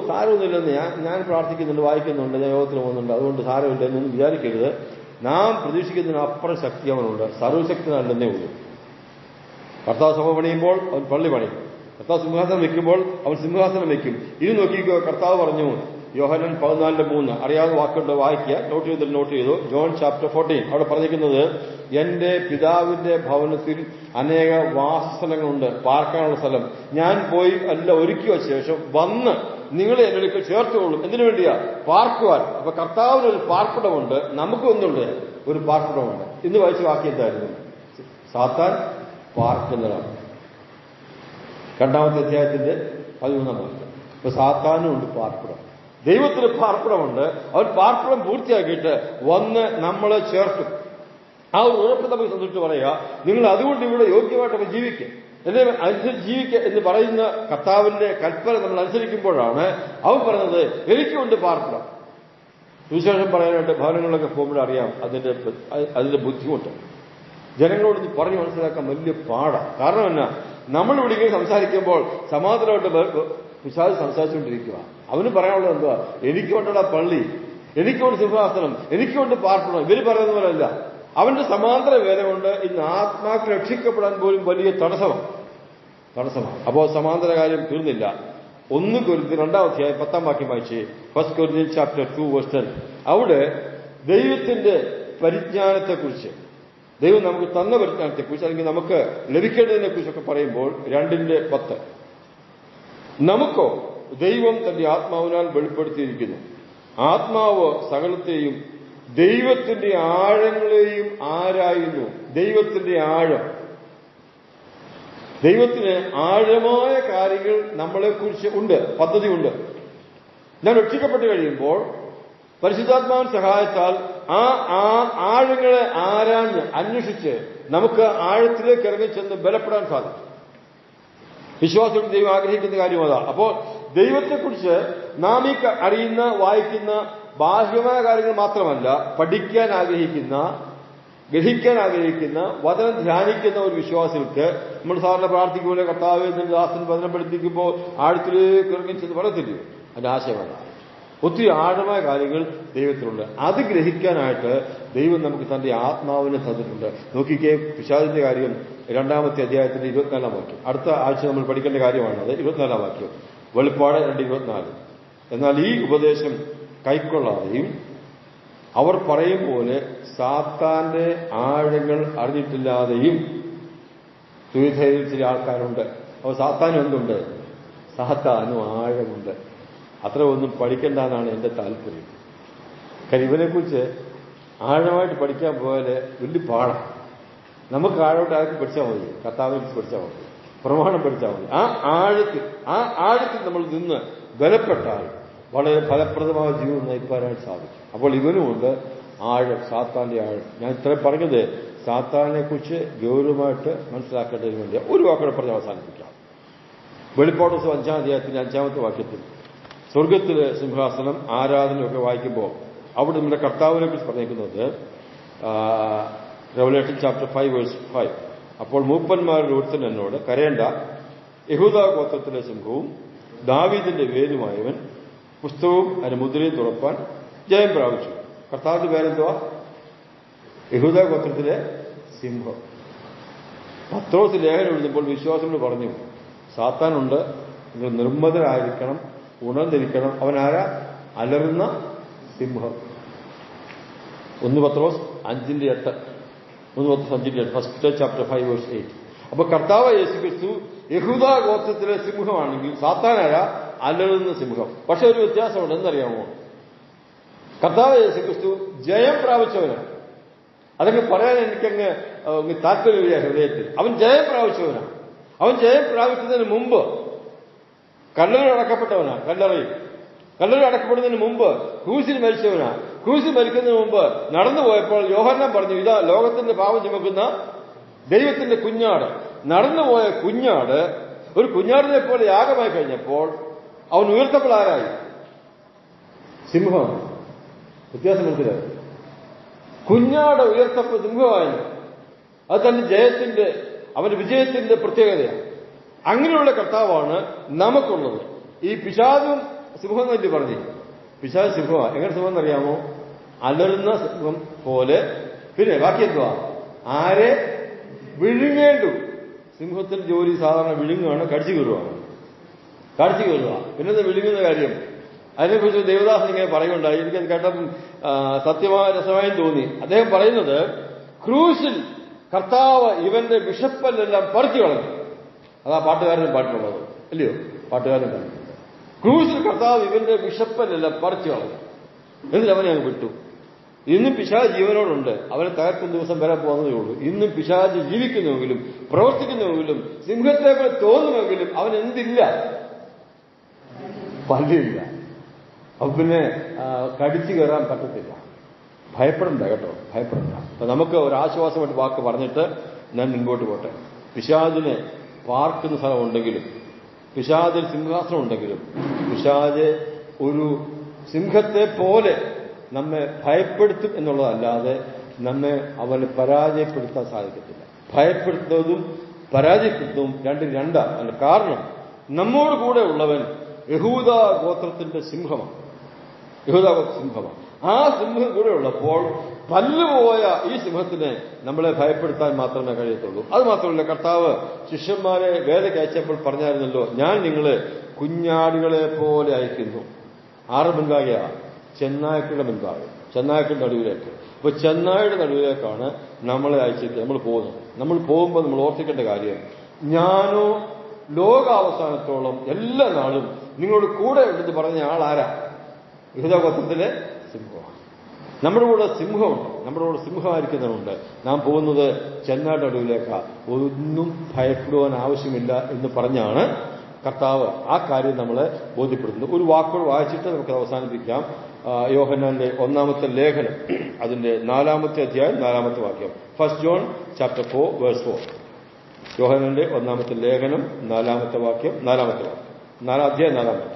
[SPEAKER 1] സാരമൊന്നുമില്ലെന്ന് ഞാൻ പ്രാർത്ഥിക്കുന്നുണ്ട്, വായിക്കുന്നുണ്ട്, ഞാൻ യോഗത്തിന് പോകുന്നുണ്ട്, അതുകൊണ്ട് സാരമില്ല എന്നൊന്നും വിചാരിക്കരുത്. നാം പ്രതീക്ഷിക്കുന്നതിന് അപ്പുറം ശക്തി അവനുണ്ട്. സർവശക്തനല്ലെന്നേ ഉള്ളൂ. കർത്താവ് സഭ പണിയുമ്പോൾ അവൻ പള്ളി പണിയും. കർത്താവ് സിംഹാസനം വെക്കുമ്പോൾ അവൻ സിംഹാസനം വെക്കും. ഇത് നോക്കിക്കോ, കർത്താവ് പറഞ്ഞു, യോഹന്നാൻ 14:3, അറിയാവുന്ന വാക്കുണ്ട്, വായിക്കുക. നോട്ട് ചെയ്തു. ജോൺ ചാപ്റ്റർ 14 അവിടെ പറഞ്ഞിരിക്കുന്നത്, എന്റെ പിതാവിന്റെ ഭവനത്തിൽ അനേക വാസസ്ഥലങ്ങളുണ്ട്, പാർക്കാനുള്ള സ്ഥലം. ഞാൻ പോയി എല്ലാം ഒരുക്കി വച്ച ശേഷം വന്ന് നിങ്ങളെ എന്റെ അടുക്കൽ ചേർത്തുകൊള്ളും. എന്തിനു വേണ്ടിയാ? പാർക്കുവാൻ. അപ്പൊ കർത്താവിനൊരു പാർപ്പിടമുണ്ട്, നമുക്കും ഒന്നുണ്ട്, ഒരു പാർപ്പിടമുണ്ട്. ഇന്ന് വായിച്ച വാക്യം എന്തായിരുന്നു? സാത്താൻ പാർക്കുന്നതാണ്. 2-ാമത്തെ അധ്യായത്തിന്റെ 13-ാം വാക്യം. അപ്പൊ സാത്താനും ഉണ്ട് പാർപ്പിടം. ദൈവത്തിന് പാർപ്പിടമുണ്ട്. അവൻ പാർപ്പിടം പൂർത്തിയാക്കിയിട്ട് വന്ന് നമ്മളെ ചേർക്കും. ആ ഒരു ഉറപ്പ് നമുക്ക് തന്നിട്ട് പറയുക, നിങ്ങൾ അതുകൊണ്ട് ഇവിടെ യോഗ്യമായിട്ട് ജീവിക്കുക, എന്നെ അനുസരിച്ച് ജീവിക്കുക എന്ന് പറയുന്ന കർത്താവിന്റെ കൽപ്പന നമ്മൾ അനുസരിക്കുമ്പോഴാണ് അവൻ പറഞ്ഞത്, എനിക്കുണ്ട് പാർപ്പിടം. സുവിശേഷം പറയാനായിട്ട് ഭവനങ്ങളിലൊക്കെ പോകുമ്പോൾ അറിയാം അതിന്റെ ബുദ്ധിമുട്ട്. ജനങ്ങളോട് പറഞ്ഞു മനസ്സിലാക്കാൻ വലിയ പാടാണ്. കാരണം എന്നാ? നമ്മളിവിടെ ഇങ്ങനെ സംസാരിക്കുമ്പോൾ സമാധാനമായിട്ട് പിശാച് സംസാരിച്ചുകൊണ്ടിരിക്കുക. അവന് പറയാനുള്ളത് എന്തുവാ? എനിക്കുകൊണ്ടുള്ള പള്ളി, എനിക്കുകൊണ്ട് സിംഹാസനം, എനിക്കുകൊണ്ട് പാർപ്പിടം. ഇവര് പറയുന്ന പോലെയല്ല. അവന്റെ സമാന്തര വേല കൊണ്ട് ഇന്ന് ആത്മാക്കൾ രക്ഷിക്കപ്പെടാൻ പോലും വലിയ തടസ്സമാണ്. അപ്പോൾ സമാന്തര കാര്യം തീർന്നില്ല. 1 കൊരിന്ത്യർ 2-ാം അധ്യായം 10-ാം വാക്യം വായിച്ച്, 1 കൊരിന്ത്യർ ചാപ്റ്റർ 2:10. അവിടെ ദൈവത്തിന്റെ പരിജ്ഞാനത്തെക്കുറിച്ച്, ദൈവം നമുക്ക് തന്ന പരിജ്ഞാനത്തെക്കുറിച്ച്, അല്ലെങ്കിൽ നമുക്ക് ലഭിക്കേണ്ടതിനെ കുറിച്ചൊക്കെ പറയുമ്പോൾ 2:10, നമുക്കോ ദൈവം തന്റെ ആത്മാവിനാൽ വെളിപ്പെടുത്തിയിരിക്കുന്നു. ആത്മാവ് സകലത്തെയും ദൈവത്തിന്റെ ആഴങ്ങളെയും ആരായുന്നു. ദൈവത്തിന്റെ ആഴം, ദൈവത്തിന് ആഴമായ കാര്യങ്ങൾ നമ്മളെക്കുറിച്ച് ഉണ്ട്, പദ്ധതിയുണ്ട്. ഞാൻ രക്ഷിക്കപ്പെട്ട് കഴിയുമ്പോൾ പരിശുദ്ധാത്മാവിന്റെ സഹായത്താൽ ആ ആഴങ്ങളെ ആരാഞ്ഞ് അന്വേഷിച്ച് നമുക്ക് ആഴത്തിലേക്ക് ഇറങ്ങിച്ചെന്ന് ബലപ്പെടാൻ സാധിക്കും. വിശ്വാസികൾ ദൈവം ആഗ്രഹിക്കുന്ന കാര്യം അതാ. അപ്പോൾ ദൈവത്തെക്കുറിച്ച് നാം ഈ അറിയുന്ന, വായിക്കുന്ന ബാഹ്യമായ കാര്യങ്ങൾ മാത്രമല്ല, പഠിക്കാൻ ആഗ്രഹിക്കുന്ന, ഗ്രഹിക്കാൻ ആഗ്രഹിക്കുന്ന, വചനം ധ്യാനിക്കുന്ന ഒരു വിശ്വാസികൾക്ക് നമ്മൾ സാധാരണ പ്രാർത്ഥിക്കുമ്പോൾ കർത്താവേ നിന്റെ ദാസൻ വചനം പഠിപ്പിക്കുമ്പോൾ ആഴത്തിലേക്ക് ഇറങ്ങിച്ചെന്ന് പറയത്തില്ലയോ? അതിന്റെ ആശയമല്ല. ഒത്തിരി ആഴമായ കാര്യങ്ങൾ ദൈവത്തിലുണ്ട്. അത് ഗ്രഹിക്കാനായിട്ട് ദൈവം നമുക്ക് തന്റെ ആത്മാവിനെ തന്നിട്ടുണ്ട്. നോക്കിക്കേ, പിശാചിന്റെ കാര്യം 2-ാമത്തെ അധ്യായത്തിന്റെ 24-ാം വാക്യം. അടുത്ത ആഴ്ച നമ്മൾ പഠിക്കേണ്ട കാര്യമാണ് അത്. 24-ാം വാക്യം, വെളിപ്പാട് 2:24. എന്നാൽ ഈ ഉപദേശം കൈക്കൊള്ളാതെയും അവർ പറയും പോലെ സാത്താന്റെ ആഴങ്ങൾ അറിഞ്ഞിട്ടില്ലാതെയും സുവിധയിൽ ചില ആൾക്കാരുണ്ട്. അപ്പോൾ സാത്താനും എന്തുണ്ട്? സാത്താനും ആഴമുണ്ട്. അത്ര ഒന്നും പഠിക്കേണ്ടെന്നാണ് എന്റെ താല്പര്യം. കാര്യം ഇവനെക്കുറിച്ച് ആഴമായിട്ട് പഠിക്കാൻ പോയാൽ വലിയ പാടാണ്. നമുക്ക് ആഴമായിട്ട് ആർക്ക് പഠിച്ചാൽ മതി? കർത്താവിനെ കുറിച്ച് പഠിച്ചാൽ മതി, പ്രമാണം പഠിച്ചാൽ മതി. ആ ആഴത്തിൽ നമ്മൾ നിന്ന് ബലപ്പെട്ടാൽ വളരെ ഫലപ്രദമായ ജീവിതം നയിക്കാനായിട്ട് സാധിക്കും. അപ്പോൾ ഇവനുമുണ്ട് ആഴം, സാത്താന്റെ ആഴം. ഞാൻ ഇത്രയും പറഞ്ഞത് സാത്താനെ കുറിച്ച് ഗൗരവമായിട്ട് മനസ്സിലാക്കേണ്ടതിന് വേണ്ടി ഒരു വാക്കോടെ പറഞ്ഞ് അവസാനിപ്പിക്കാം. വെളിപ്പാട് പുസ്തകം 5-ാം അധ്യായത്തിന്റെ 5-ാമത്തെ വാക്യത്തിൽ സ്വർഗത്തിലെ സിംഹാസനം, ആരാധനയൊക്കെ വായിക്കുമ്പോൾ അവിടെ നമ്മുടെ കർത്താവിനെ കുറിച്ച് പറഞ്ഞിരിക്കുന്നത് റെവലേഷൻ ചാപ്റ്റർ 5:5. അപ്പോൾ മൂപ്പന്മാരുടെ ഒരുത്തൻ എന്നോട്, കരയേണ്ട, യഹൂദാ ഗോത്രത്തിലെ സിംഹവും ദാവീദിന്റെ വേരുമായവൻ പുസ്തകവും അതിന്റെ മുദ്രയും തുറപ്പാൻ ജയം പ്രാപിച്ചു. കർത്താവിന്റെ പേരെന്തുവാ? യഹൂദാ ഗോത്രത്തിലെ സിംഹം. പത്രോസ് ലേഖനം എഴുതുമ്പോൾ വിശ്വാസികൾ പറഞ്ഞു, സാത്താനുണ്ട്, നിങ്ങൾ നിർമ്മതരായിരിക്കണം, ഉണർന്നിരിക്കണം. അവനാരാ? അലറുന്ന സിംഹം. 1 പത്രോസ് 5:8. 1 പത്രോസ് 5:8, ഫസ്റ്റ് ചാപ്റ്റർ 5:8. അപ്പൊ കർത്താവ് യേശുക്രിസ്തു യഹൂദാ ഗോത്രത്തിലെ സിംഹമാണെങ്കിൽ സാത്താനായ അലറുന്ന സിംഹം. പക്ഷെ ഒരു വ്യത്യാസമുണ്ട്. എന്നറിയാമോ? കർത്താവ് യേശുക്രിസ്തു ജയം പ്രാപിച്ചവനാണ്. അതൊക്കെ പറയാൻ എനിക്കങ്ങ് താല്പര്യമില്ല ഹൃദയത്തിൽ. അവൻ ജയം പ്രാപിച്ചവനാണ്. അവൻ ജയം പ്രാപിക്കുന്നതിന് മുമ്പ് കല്ലറയിൽ അടക്കപ്പെട്ടവനാണ്. കല്ലറയിൽ അടക്കപ്പെടുന്നതിന് മുമ്പ് ക്രൂശിൽ മരിച്ചവനാണ്. ക്രൂശിൽ മരിക്കുന്നതിന് മുമ്പ് നടന്നു പോയപ്പോൾ യോഹന്നാൻ പറഞ്ഞു, ഇതാ ലോകത്തിന്റെ പാപം ചുമക്കുന്ന ദൈവത്തിന്റെ കുഞ്ഞാട്. നടന്നുപോയ കുഞ്ഞാട് ഒരു കുഞ്ഞാടിനെ പോലെ യാഗമായി കഴിഞ്ഞപ്പോൾ അവൻ ഉയർത്തപ്പോൾ ആരായി? സിംഹമാണ്. വ്യത്യാസം മനസ്സിലായി. കുഞ്ഞാട് ഉയർത്തപ്പോൾ സിംഹമായി. അത് തന്നെ ജയത്തിന്റെ, അവന്റെ വിജയത്തിന്റെ പ്രത്യേകതയാണ്. അങ്ങനെയുള്ള കർത്താവാണ് നമുക്കുള്ളത്. ഈ പിശാചും സിംഹം എന്ന് പറഞ്ഞു. പിശാച് സിംഹമാണ്. എങ്ങനെ സിംഹം എന്നറിയാമോ? അലറുന്ന സിംഹം പോലെ. പിന്നെ ബാക്കി എന്തുവാ? ആരെ വിഴുങ്ങേണ്ടു. സിംഹത്തിന്റെ ജോലി സാധാരണ വിഴുങ്ങുകയാണ്, കടിച്ചു കയറുകയാണ്. പിന്നെ വിഴുങ്ങുന്ന കാര്യം അതിനെക്കുറിച്ച് ദേവദാസൻ ഇങ്ങനെ പറയുകയുണ്ടായി. എനിക്കത് കേട്ടപ്പം സത്യമായ രസമായും തോന്നി. അദ്ദേഹം പറയുന്നത്, ക്രൂശിൽ കർത്താവ് ഇവന്റെ വിഷപ്പല്ലെല്ലാം പറിച്ചു കളഞ്ഞു. അതാ പാട്ടുകാരനും പാട്ടിലുള്ളത്, അല്ലയോ? പാട്ടുകാരൻ പറഞ്ഞു, ക്രൂശിൽ കർത്താവ് ഇവന്റെ വിഷപ്പല്ലെല്ലാം പറിച്ചു കളഞ്ഞു. എന്നിട്ട് അവനെ അങ്ങ് വിട്ടു. ഇന്നും പിശാച് ജീവനോടുണ്ട്. അവനെ തകർക്കുന്ന ദിവസം വരാൻ പോകുന്നതേ ഉള്ളൂ. ഇന്നും പിശാച് ജീവിക്കുന്നുവെങ്കിലും പ്രവർത്തിക്കുന്നുവെങ്കിലും സിംഹത്തെ പോലെ തോന്നുമെങ്കിലും അവൻ എന്തില്ല? പല്ലില്ല. അപ്പൊ പിന്നെ കടിച്ചു കയറാൻ പറ്റത്തില്ല. ഭയപ്പെടണ്ട കേട്ടോ, ഭയപ്പെടണ്ട. അപ്പൊ നമുക്ക് ഒരു ആശ്വാസമായിട്ട് വാക്ക് പറഞ്ഞിട്ട് ഞാൻ മുൻപോട്ട് പോട്ടെ. പിശാചിനെ പാർക്കുന്ന സ്ഥലമുണ്ടെങ്കിലും, പിശാചിൽ സിംഹാസനം ഉണ്ടെങ്കിലും, പിശാച് ഒരു സിംഹത്തെ പോലെ നമ്മെ ഭയപ്പെടുത്തും എന്നുള്ളതല്ലാതെ നമ്മെ അവന് പരാജയപ്പെടുത്താൻ സാധിക്കത്തില്ല. ഭയപ്പെടുത്തുന്നതും പരാജയപ്പെടുത്തുന്നതും രണ്ടാണ്. അതിന്റെ കാരണം നമ്മോട് കൂടെ ഉള്ളവൻ യഹൂദ ഗോത്രത്തിന്റെ സിംഹമാണ്. ആ സിംഹം കൂടെ ഉള്ളപ്പോൾ പല്ലുപോയ ഈ സിംഹത്തിനെ നമ്മളെ ഭയപ്പെടുത്താൻ മാത്രമേ കഴിയത്തുള്ളൂ. അത് മാത്രമല്ല, കർത്താവ് ശിഷ്യന്മാരെ വേലയ്ക്ക് അയച്ചപ്പോൾ പറഞ്ഞായിരുന്നല്ലോ, ഞാൻ നിങ്ങളെ കുഞ്ഞാടുകളെ പോലെ അയക്കുന്നു. ആറ് മുൻപാകെയാ? ചെന്നായ്ക്കളുടെ മുൻപാകെ, ചെന്നായ്ക്കളുടെ നടുവിലേക്ക്. അപ്പൊ ചെന്നായുടെ നടുവിലേക്കാണ് നമ്മളെ അയച്ചിട്ട് നമ്മൾ പോകുന്നത്. നമ്മൾ പോകുമ്പോൾ നമ്മൾ ഓർത്തിക്കേണ്ട കാര്യം, ഞാനോ ലോകാവസാനത്തോളം എല്ലാ നാളും നിങ്ങളോട് കൂടെ ഉണ്ടെന്ന് പറഞ്ഞ ആളാരാ? യഹൂദഗോത്രത്തിലെ സിംഹമാണ്. നമ്മുടെ കൂടെ സിംഹമുണ്ട്, നമ്മുടെ കൂടെ സിംഹമായിരിക്കുന്നവരുണ്ട്. നാം പോകുന്നത് ചെന്നായുടെ നടുവിലേക്കാ. ഒന്നും ഭയപ്പെടുവാൻ ആവശ്യമില്ല എന്ന് പറഞ്ഞാണ് കർത്താവ് ആ കാര്യം നമ്മളെ ബോധ്യപ്പെടുത്തുന്നത്. ഒരു വാക്കുകൾ വായിച്ചിട്ട് നമുക്ക് അവസാനിപ്പിക്കാം. യോഹന്നാന്റെ 1-ാമത്തെ ലേഖനം, അതിന്റെ 4-ാമത്തെ അധ്യായം 4-ാമത്തെ വാക്യം. 1 John chapter 4 verse 4. യോഹന്നാന്റെ 1-ാമത്തെ ലേഖനം 4-ാമത്തെ വാക്യം, 4-ാമത്തെ വാക്യം, 4-ാം അധ്യായം 4-ാം വാക്യം.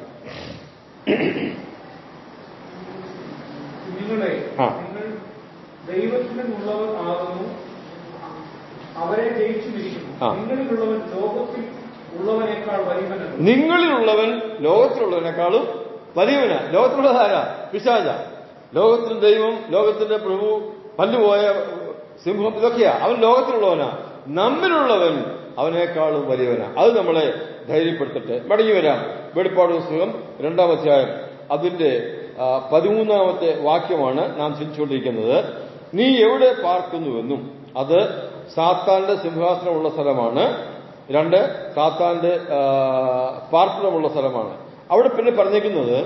[SPEAKER 2] നിങ്ങൾ ദൈവത്തിനുള്ളവർ ആകുന്നു, അവരെ ജയിച്ചുമിരിക്കുന്നു. നിങ്ങളിലുള്ളവൻ ലോകത്തിൽ ഉള്ളവനേക്കാൾ വലിയവനാണ്. നിങ്ങളിലുള്ളവൻ ലോകത്തിലുള്ളവനേക്കാളും വലിയവനാ. ലോകത്തിലുള്ളതാരാ? പിശാച. ലോകത്തിൽ ദൈവം, ലോകത്തിന്റെ പ്രഭു, പല്ലുപോയ സിംഹം, ഇതൊക്കെയാ. അവൻ ലോകത്തിലുള്ളവനാ. നമ്മിലുള്ളവൻ അവനേക്കാളും വലിയവനാ. അത് നമ്മളെ ധൈര്യപ്പെടുത്തട്ടെ. മടങ്ങി വരാം. വെളിപ്പാട് പുസ്തകം 2-ാം അധ്യായം അതിന്റെ 13-ാമത്തെ വാക്യമാണ് നാം ചിന്തിച്ചുകൊണ്ടിരിക്കുന്നത്. നീ എവിടെ പാർക്കുന്നുവെന്നും, അത് സാത്താന്റെ സിംഹാസനമുള്ള സ്ഥലമാണ്. 2, സാത്താന്റെ പാർപ്പിടമുള്ള സ്ഥലമാണ്. അവിടെ പിന്നെ പറഞ്ഞിരിക്കുന്നത്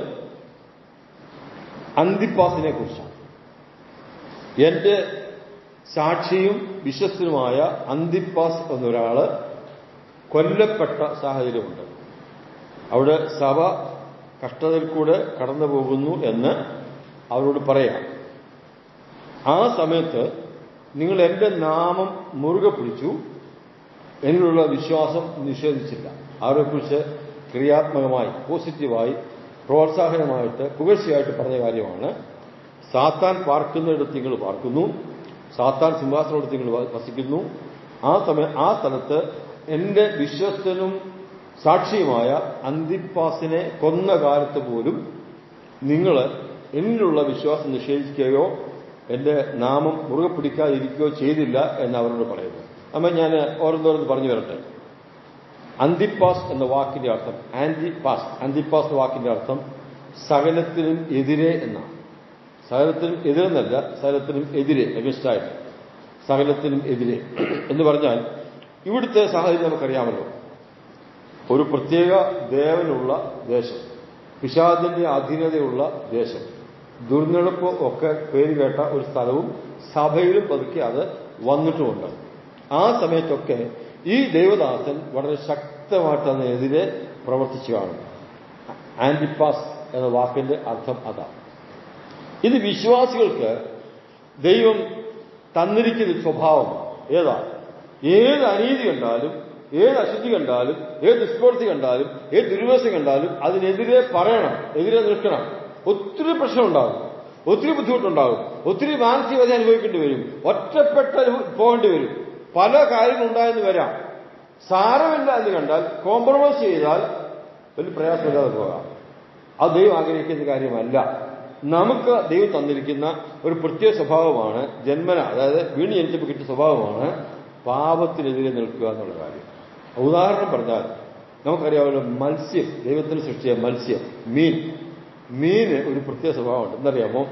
[SPEAKER 2] അന്തിപ്പാസിനെ കുറിച്ചാണ്. എന്റെ സാക്ഷിയും വിശ്വസ്തനുമായ അന്തിപ്പാസ് എന്നൊരാള് കൊല്ലപ്പെട്ട സാഹചര്യമുണ്ട്. അവിടെ സഭ കഷ്ടതയിൽ കൂടെ കടന്നു പോകുന്നു എന്ന് അവരോട് പറയാം. ആ സമയത്ത് നിങ്ങൾ എന്റെ നാമം മുറുകെ പിടിച്ചു, എന്നിലുള്ള വിശ്വാസം നിഷേധിച്ചില്ല. അവരെക്കുറിച്ച് ക്രിയാത്മകമായി, പോസിറ്റീവായി, പ്രോത്സാഹനമായിട്ട്, പുകഴ്ചയായിട്ട് പറഞ്ഞ കാര്യമാണ്. സാത്താൻ പാർക്കുന്നിടത്ത് നിങ്ങൾ പാർക്കുന്നു, സാത്താൻ സിംഹാസനോടത്ത് നിങ്ങൾ വസിക്കുന്നു. ആ സ്ഥലത്ത് എന്റെ വിശ്വസ്തനും സാക്ഷിയുമായ അന്തിപ്പാസിനെ കൊന്ന കാലത്ത് പോലും നിങ്ങൾ എന്നിലുള്ള വിശ്വാസം നിഷേധിക്കുകയോ എന്റെ നാമം മുറുകെ പിടിക്കാതിരിക്കുകയോ ചെയ്തില്ല എന്ന് അവരോട് പറയുന്നു. അമ്മ ഞാൻ ഓരോന്നോരോന്ന് പറഞ്ഞു വരട്ടെ. അന്തിപ്പാസ് എന്ന വാക്കിന്റെ അർത്ഥം, അന്തിപ്പാസ് എന്ന വാക്കിന്റെ അർത്ഥം സകലത്തിനും എതിരെ എന്നാണ്. സകലത്തിനും എതിരെന്നല്ല, സകലത്തിനും എതിരെ, അഗസ്റ്റായിട്ട്, സകലത്തിനും എതിരെ എന്ന് പറഞ്ഞാൽ ഇവിടുത്തെ സാഹചര്യം നമുക്കറിയാമല്ലോ. ഒരു പ്രത്യേക ദേവനുള്ള ദേശം, പിശാചിന്റെ അധീനതയുള്ള ദേശം, ദുർനടപ്പ് ഒക്കെ പേര് കേട്ട ഒരു സ്ഥലവും സഭയിലും പതുക്കെ അത് വന്നിട്ടുമുണ്ട്.
[SPEAKER 1] ആ സമയത്തൊക്കെ ഈ ദൈവദാസൻ വളരെ ശക്തമായിട്ട് അതിനെതിരെ പ്രവർത്തിച്ചു കാണും. ആന്റിപ്പാസ് എന്ന വാക്കിന്റെ അർത്ഥം അതാണ്. ഇത് വിശ്വാസികൾക്ക് ദൈവം തന്നിരിക്കുന്ന സ്വഭാവം ഏതാ? ഏത് അനീതി കണ്ടാലും, ഏത് അശുദ്ധി കണ്ടാലും, ഏത് ദുഷ്പ്രവൃത്തി കണ്ടാലും, ഏത് ദുർവ്യവസ്ഥ കണ്ടാലും അതിനെതിരെ പറയണം, എതിരെ നിൽക്കണം. ഒത്തിരി പ്രശ്നമുണ്ടാകും, ഒത്തിരി ബുദ്ധിമുട്ടുണ്ടാകും, ഒത്തിരി മാനസികത അനുഭവിക്കേണ്ടി വരും, ഒറ്റപ്പെട്ട് പോകേണ്ടി വരും, പല കാര്യങ്ങളുണ്ടായെന്ന് വരാം. സാരമില്ല എന്ന് കണ്ടാൽ, കോംപ്രമൈസ് ചെയ്താൽ വലിയ പ്രയാസമില്ലാതെ പോകാം. അത് ദൈവം ആഗ്രഹിക്കുന്ന കാര്യമല്ല. നമുക്ക് ദൈവം തന്നിരിക്കുന്ന ഒരു പ്രത്യേക സ്വഭാവമാണ് ജന്മന, അതായത് വീണ് ജനിച്ചപ്പോൾ കിട്ടിയ സ്വഭാവമാണ് പാപത്തിനെതിരെ നിൽക്കുക എന്നുള്ള കാര്യം. ഉദാഹരണം പറഞ്ഞാൽ നമുക്കറിയാമല്ലോ, മത്സ്യം, ദൈവത്തിന് സൃഷ്ടിച്ച മത്സ്യം, മീന് ഒരു പ്രത്യേക സ്വഭാവമുണ്ട്. എന്നറിയാമോ?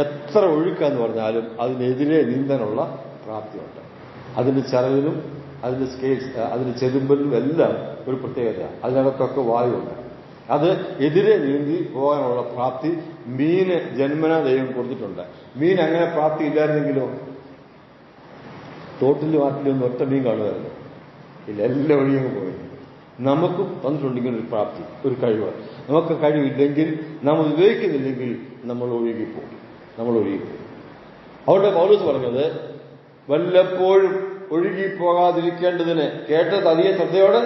[SPEAKER 1] എത്ര ഒഴുക്കാന്ന് പറഞ്ഞാലും അതിനെതിരെ നീന്താനുള്ള പ്രാപ്തിയുണ്ട്. അതിന്റെ ചരലിനും അതിന്റെ സ്കെയിൽസ്, അതിന്റെ ചെതുമ്പലിനും എല്ലാം ഒരു പ്രത്യേകതയാണ്. അതിനകത്തൊക്കെ വായുണ്ട്. അത് എതിരെ നീന്തി പോകാനുള്ള പ്രാപ്തി മീന് ജന്മന ദൈവം കൊടുത്തിട്ടുണ്ട്. മീൻ അങ്ങനെ പ്രാപ്തി ഇല്ലായിരുന്നെങ്കിലോ തോട്ടിലും ആറ്റിലൊന്നും ഒറ്റ മീൻ കാണുമായിരുന്നു ഇല്ല, എല്ലാം ഒഴുകിയങ്ങ് പോയി. നമുക്കും തന്നിട്ടുണ്ടെങ്കിൽ ഒരു പ്രാപ്തി, ഒരു കഴിവ്. നമുക്ക് കഴിവില്ലെങ്കിൽ, നമ്മൾ ഉപയോഗിക്കുന്നില്ലെങ്കിൽ നമ്മൾ ഒഴുകിപ്പോകും. അതുകൊണ്ട് പൗലോസ് പറഞ്ഞത്, വല്ലപ്പോഴും ഒഴുകിപ്പോകാതിരിക്കേണ്ടതിന് കേട്ടത് അധികം ശ്രദ്ധയോടെ.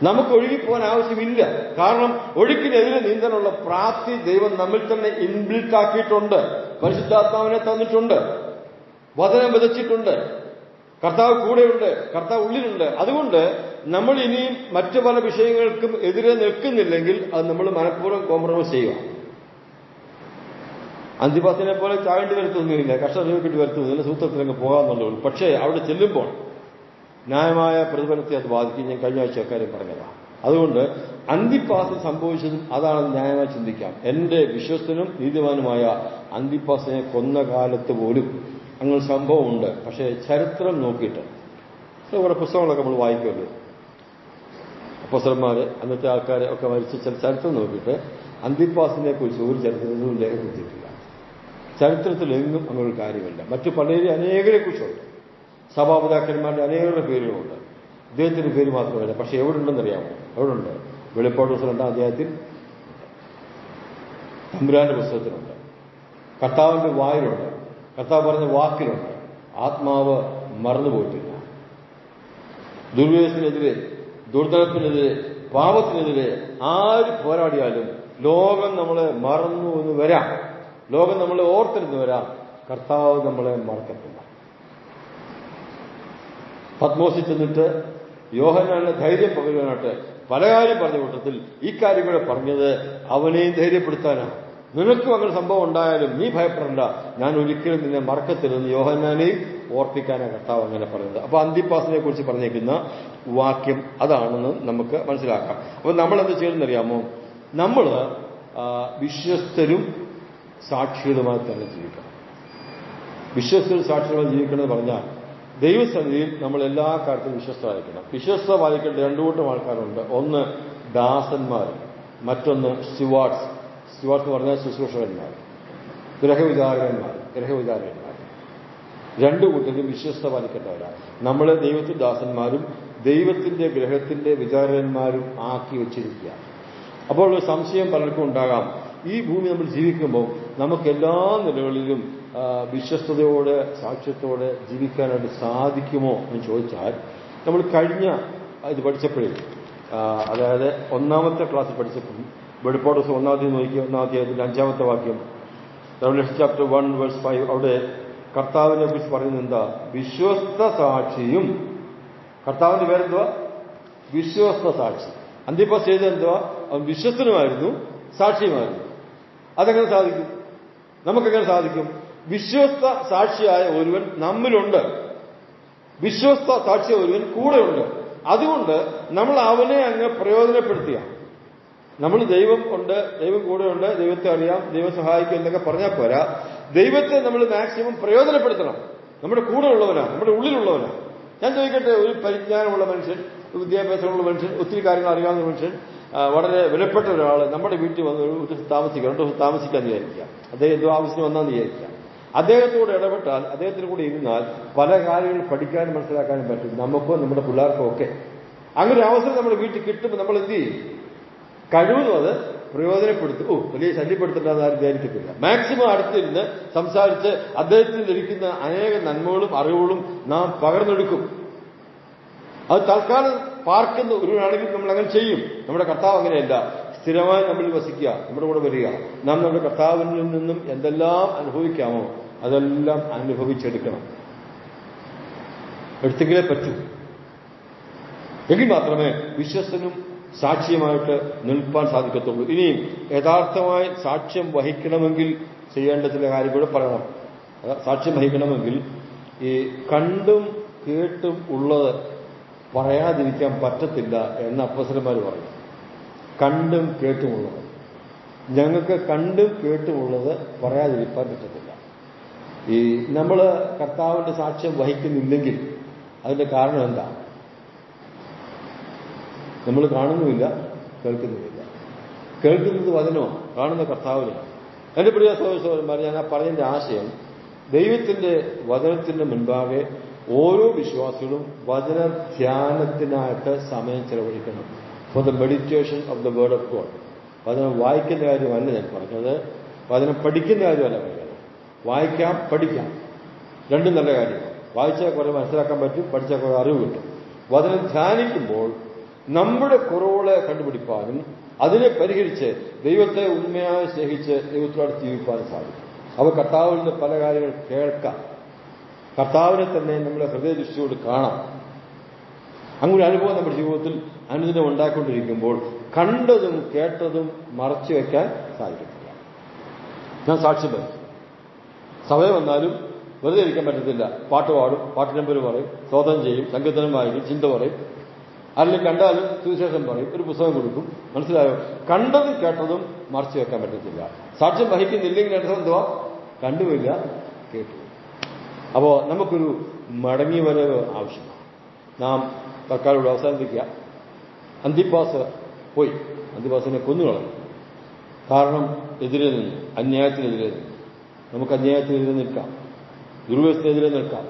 [SPEAKER 1] നമുക്ക് ഒഴുകിപ്പോകാൻ ആവശ്യമില്ല. കാരണം ഒഴുക്കിനെതിരെ നീന്താനുള്ള പ്രാപ്തി ദൈവം നമ്മിൽ തന്നെ ഇൻബിൽറ്റ് ആക്കിയിട്ടുണ്ട്. പരിശുദ്ധാത്മാവിനെ തന്നിട്ടുണ്ട്, വചനം വിതച്ചിട്ടുണ്ട്, കർത്താവ് കൂടെയുണ്ട്, കർത്താവ് ഉള്ളിലുണ്ട്. അതുകൊണ്ട് നമ്മൾ ഇനിയും മറ്റു പല വിഷയങ്ങൾക്കും എതിരെ നിൽക്കുന്നില്ലെങ്കിൽ അത് നമ്മൾ മനഃപൂർവ്വം കോംപ്രമൈസ് ചെയ്യുക. അന്തിപാസിനെ പോലെ ചാകേണ്ടി വരുത്തൊന്നുമില്ല, കഷ്ടം അനുഭവിക്കേണ്ടി വരുത്തുന്നില്ല, സൂത്രത്തിലങ്ങ് പോകാമെന്നുള്ളൂ. പക്ഷേ അവിടെ ചെല്ലുമ്പോൾ ന്യായമായ പ്രതിഫലത്തെ അത് ബാധിക്കും. ഞാൻ കഴിഞ്ഞ ആഴ്ച അക്കാര്യം പറഞ്ഞതാണ്. അതുകൊണ്ട് അന്തിപ്പാസിന് സംഭവിച്ചതും അതാണെന്ന് ന്യായമായി ചിന്തിക്കാം. എന്റെ വിശ്വസ്തനും നീതിമാനുമായ അന്തിപ്പാസിനെ കൊന്ന കാലത്ത് പോലും അങ്ങനെ സംഭവമുണ്ട്. പക്ഷേ ചരിത്രം നോക്കിയിട്ട് കുറെ പുസ്തകങ്ങളൊക്കെ നമ്മൾ വായിക്കുമല്ലോ, അപ്പോസ്തലന്മാര്, അന്നത്തെ ആൾക്കാരെ ഒക്കെ മരിച്ച ചരിത്രം നോക്കിയിട്ട് അന്തിപ്പാസിനെ കുറിച്ച് ഒരു ചരിത്രത്തിലും രേഖപ്പെടുത്തിയിട്ടില്ല. ചരിത്രത്തിലെങ്ങും അങ്ങനൊരു കാര്യമില്ല. മറ്റു പലരും അനേകരെ കുറിച്ചുണ്ട്, സഭാപിതാക്കന്മാരുടെ അനേകരുടെ പേരുകളുണ്ട്, ഇദ്ദേഹത്തിന്റെ പേര് മാത്രമല്ല. പക്ഷെ എവിടെ ഉണ്ടെന്നറിയാമോ? എവിടെ ഉണ്ട്? വെളിപ്പാട് പുസ്തകം 2-ാം അധ്യായത്തിൽ, തമ്പുരാന്റെ പുസ്തകത്തിലുണ്ട്, കർത്താവിന്റെ വായിലുണ്ട്, കർത്താവ് പറഞ്ഞ വാക്കിലുണ്ട്. ആത്മാവ് മറന്നുപോയിട്ടില്ല. ദുർവ്യവസ്ഥിനെതിരെ, ദുർനടപ്പിനെതിരെ, പാപത്തിനെതിരെ ആര് പോരാടിയാലും ലോകം നമ്മളെ മറന്നു എന്ന് വരാം, ലോകം നമ്മളെ ഓർത്തിരുന്ന് വരാം, കർത്താവ് നമ്മളെ മറക്കത്തില്ല. പത്മോസിൽ ചെന്നിട്ട് യോഹന്നാനെ ധൈര്യം പകരുവാനായിട്ട് പല കാര്യം പറഞ്ഞ കൂട്ടത്തിൽ ഈ കാര്യം കൂടെ പറഞ്ഞത് അവനെയും ധൈര്യപ്പെടുത്താനാണ്. നിനക്കും അങ്ങനെ സംഭവം ഉണ്ടായാലും നീ ഭയപ്പെടണ്ട, ഞാൻ ഒരിക്കലും നിന്നെ മറക്കത്തില്ലെന്ന് യോഹന്നാനെയും ഓർപ്പിക്കാനാണ് കർത്താവ് അങ്ങനെ പറയുന്നത്. അപ്പൊ അന്തിപ്പാസിനെ കുറിച്ച് പറഞ്ഞേക്കുന്ന വാക്യം അതാണെന്ന് നമുക്ക് മനസ്സിലാക്കാം. അപ്പൊ നമ്മൾ എന്ത് ചെയ്യുന്നറിയാമോ? നമ്മൾ വിശ്വസ്തരും സാക്ഷികളുമായി തന്നെ ജീവിക്കണം. വിശ്വസ്തരും സാക്ഷികളുമായി ജീവിക്കണം എന്ന് പറഞ്ഞാൽ ദൈവസന്നിധിയിൽ നമ്മൾ എല്ലാ കാര്യത്തിലും വിശ്വസ്തരായിരിക്കണം. വിശ്വസ്ത പാലിക്കേണ്ട രണ്ടു കൂട്ടം ആൾക്കാരുണ്ട്. ഒന്ന് ദാസന്മാർ, മറ്റൊന്ന് സ്റ്റുവാർട്സ്. സ്റ്റുവാർട്സ് എന്ന് പറഞ്ഞാൽ ശുശ്രൂഷകന്മാർ, ഗ്രഹവിചാരകന്മാർ. രണ്ടു കൂട്ടരും വിശ്വസ്ത പാലിക്കേണ്ടവരാണ്. നമ്മളെ ദൈവത്തിന്റെ ദാസന്മാരും ദൈവത്തിന്റെ ഗ്രഹത്തിന്റെ വിചാരകന്മാരും ആക്കി വെച്ചിരിക്കുക. അപ്പോൾ ഒരു സംശയം പലർക്കും ഉണ്ടാകാം, ഈ ഭൂമി നമ്മൾ ജീവിക്കുമ്പോൾ നമുക്ക് എല്ലാ നിലകളിലും വിശ്വസ്തയോടെ സാക്ഷ്യത്തോടെ ജീവിക്കാനായിട്ട് സാധിക്കുമോ എന്ന് ചോദിച്ചാൽ, നമ്മൾ കഴിഞ്ഞ ഇത് പഠിച്ചപ്പോഴേ, അതായത് 1-ാമത്തെ ക്ലാസ്സിൽ പഠിച്ചപ്പോൾ വെളിപ്പാട് ദിവസം 1-ാം തീയതി നോക്കി, 1-ാം അധ്യായത്തിൽ 5-ാമത്തെ വാക്യം, റെവലേഷൻ ചാപ്റ്റർ 1:5, അവിടെ കർത്താവിനെ കുറിച്ച് പറയുന്നത് എന്താ? വിശ്വസ്ത സാക്ഷിയും. കർത്താവിന്റെ പേരെന്തുവാ? വിശ്വസ്ത സാക്ഷി. അന്തിപ്പാസ് ചെയ്തത് എന്തുവാ? അവൻ വിശ്വസ്തനുമായിരുന്നു, സാക്ഷിയുമായിരുന്നു. അതെങ്ങനെ സാധിക്കും? നമുക്കെങ്ങനെ സാധിക്കും? വിശ്വസ്ത സാക്ഷിയായ ഒരുവൻ നമ്മിലുണ്ട്, വിശ്വസ്ത സാക്ഷിയായ ഒരുവൻ കൂടെയുണ്ട്. അതുകൊണ്ട് നമ്മൾ അവനെ അങ്ങ് പ്രയോജനപ്പെടുത്തുക. നമ്മൾ ദൈവം ഉണ്ട്, ദൈവം കൂടെയുണ്ട്, ദൈവത്തെ അറിയാം, ദൈവം സഹായിക്കും എന്നൊക്കെ പറഞ്ഞാൽ പോരാ. ദൈവത്തെ നമ്മൾ മാക്സിമം പ്രയോജനപ്പെടുത്തണം. നമ്മുടെ കൂടെ ഉള്ളവനാണ്, നമ്മുടെ ഉള്ളിലുള്ളവനാണ്. ഞാൻ ചോദിക്കട്ടെ, ഒരു പരിജ്ഞാനമുള്ള മനുഷ്യൻ, വിദ്യാഭ്യാസമുള്ള മനുഷ്യൻ, ഒത്തിരി കാര്യങ്ങൾ അറിയാവുന്ന മനുഷ്യൻ, വളരെ വിലപ്പെട്ട ഒരാൾ നമ്മുടെ വീട്ടിൽ വന്ന് ഒരു ദിവസം താമസിക്കുക, 2 ദിവസം താമസിക്കാന്ന് വിചാരിക്കുക. അദ്ദേഹം എന്തോ ആവശ്യം വന്നാന്ന് വിചാരിക്കുക. അദ്ദേഹത്തോട് ഇടപെട്ടാൽ, അദ്ദേഹത്തിന് കൂടെ ഇരുന്നാൽ പല കാര്യങ്ങൾ പഠിക്കാനും മനസ്സിലാക്കാനും പറ്റും, നമുക്കും നമ്മുടെ പിള്ളേർക്കും ഒക്കെ. അങ്ങനെ അവസരം നമ്മുടെ വീട്ടിൽ കിട്ടുമ്പോൾ നമ്മൾ എന്ത് ചെയ്യും? കഴിവതും അത് പ്രയോജനപ്പെടുത്തും. വലിയ ശല്യപ്പെടുത്തേണ്ടതെന്ന് ആരും വിചാരിക്കത്തില്ല. മാക്സിമം അടുത്തിരുന്ന് സംസാരിച്ച് അദ്ദേഹത്തിൽ ലഭിക്കുന്ന അനേക നന്മകളും അറിവുകളും നാം പകർന്നെടുക്കും. അത് തൽക്കാലം പാർക്കുന്ന ഒരുവനാണെങ്കിൽ നമ്മൾ അങ്ങനെ ചെയ്യും. നമ്മുടെ കർത്താവ് അങ്ങനെയല്ല. സ്ഥിരമായി നമ്മളിൽ വസിക്കുക, നമ്മുടെ കൂടെ വരിക. നാം നമ്മുടെ കർത്താവിൽ നിന്നും എന്തെല്ലാം അനുഭവിക്കാമോ അതെല്ലാം അനുഭവിച്ചെടുക്കണം. എടുത്തെങ്കിലേ പറ്റൂ. എങ്കിൽ മാത്രമേ വിശ്വസ്തനും സാക്ഷ്യമായിട്ട് നിൽപ്പാൻ സാധിക്കത്തുള്ളൂ. ഇനിയും യഥാർത്ഥമായി സാക്ഷ്യം വഹിക്കണമെങ്കിൽ ചെയ്യേണ്ട ചില കാര്യം കൂടെ പറയണം. സാക്ഷ്യം വഹിക്കണമെങ്കിൽ ഈ കണ്ടും കേട്ടും ഉള്ളത് പറയാതിരിക്കാൻ പറ്റത്തില്ല എന്ന് അപ്പോസ്തലന്മാർ പറയും. കണ്ടും കേട്ടുമുള്ളത്, ഞങ്ങൾക്ക് കണ്ടും കേട്ടുമുള്ളത് പറയാതിരിക്കാൻ പറ്റത്തില്ല. ഈ നമ്മൾ കർത്താവിന്റെ സാക്ഷ്യം വഹിക്കുന്നില്ലെങ്കിൽ അതിന്റെ കാരണം എന്താ? നമ്മൾ കാണുന്നുമില്ല, കേൾക്കുന്നുമില്ല. കേൾക്കുന്നത് വചനമാണ്, കാണുന്ന കർത്താവിനാണ്. എന്റെ പ്രിയ സഹോദരന്മാർ, ഞാൻ ആ പറഞ്ഞതിന്റെ ആശയം, ദൈവത്തിന്റെ വചനത്തിന്റെ മുൻപാകെ ഓരോ വിശ്വാസികളും വചന ധ്യാനത്തിനായിട്ട് സമയം ചെലവഴിക്കണം. For the meditation of the word of God. വചനം വായിക്കുന്ന കാര്യമല്ല ഞാൻ പറഞ്ഞത്, വചനം പഠിക്കുന്ന കാര്യമല്ല പറഞ്ഞത്. വായിക്കാം, പഠിക്കാം, രണ്ടും നല്ല കാര്യമാണ്. വായിച്ചാൽ കുറെ മനസ്സിലാക്കാൻ പറ്റും, പഠിച്ചാൽ കുറെ അറിവ് കിട്ടും. വചനം ധ്യാനിക്കുമ്പോൾ നമ്മുടെ കുറവുകളെ കണ്ടുപിടിപ്പാനും അതിനെ പരിഹരിച്ച് ദൈവത്തെ ഉണ്മയായി സ്നേഹിച്ച് ദൈവത്തോട് ജീവിക്കാനും സാധിക്കും. അവ കർത്താവിൽ നിന്ന് പല കാര്യങ്ങൾ കേൾക്കാം, കർത്താവിനെ തന്നെ നമ്മുടെ ഹൃദയദൃഷ്ടിയോട് കാണാം. അങ്ങനെ അനുഭവം നമ്മുടെ ജീവിതത്തിൽ അനുദിനം ഉണ്ടാക്കിക്കൊണ്ടിരിക്കുമ്പോൾ കണ്ടതും കേട്ടതും മറച്ചു വയ്ക്കാൻ സാധിക്കത്തില്ല. ഞാൻ സാക്ഷ്യം പറയും. സമയം വന്നാലും വെറുതെ ഇരിക്കാൻ പറ്റത്തില്ല. പാട്ട് പാടും, പാട്ട് നമ്പർ പറയും, സ്തോത്രം ചെയ്യും, സങ്കീർത്തനം വായിക്കും, ചിന്ത പറയും, അല്ലെങ്കിൽ കണ്ടാലും സുവിശേഷം പറയും, ഒരു പുസ്തകം കൊടുക്കും. മനസ്സിലായോ? കണ്ടതും കേട്ടതും മറച്ചു വെക്കാൻ പറ്റത്തില്ല. സാക്ഷ്യം വഹിക്കുന്നില്ലെങ്കിൽ അർത്ഥം എന്തുവാ? കണ്ടുമില്ല, കേട്ടു. അപ്പോ നമുക്കൊരു മടങ്ങി വരവ് ആവശ്യമാണ്. നാം തൽക്കാലം ഇവിടെ അവസാനിപ്പിക്കുക. അന്തിപ്പാസ് പോയി, അന്തിപ്പാസിനെ കൊന്നുകളഞ്ഞു. കാരണം എതിരെ നിന്നു, അന്യായത്തിനെതിരെ നിന്നു. നമുക്ക് അന്യായത്തിനെതിരെ നിൽക്കാം, ദുർവ്യവസ്ഥയെതിരെ നിൽക്കാം.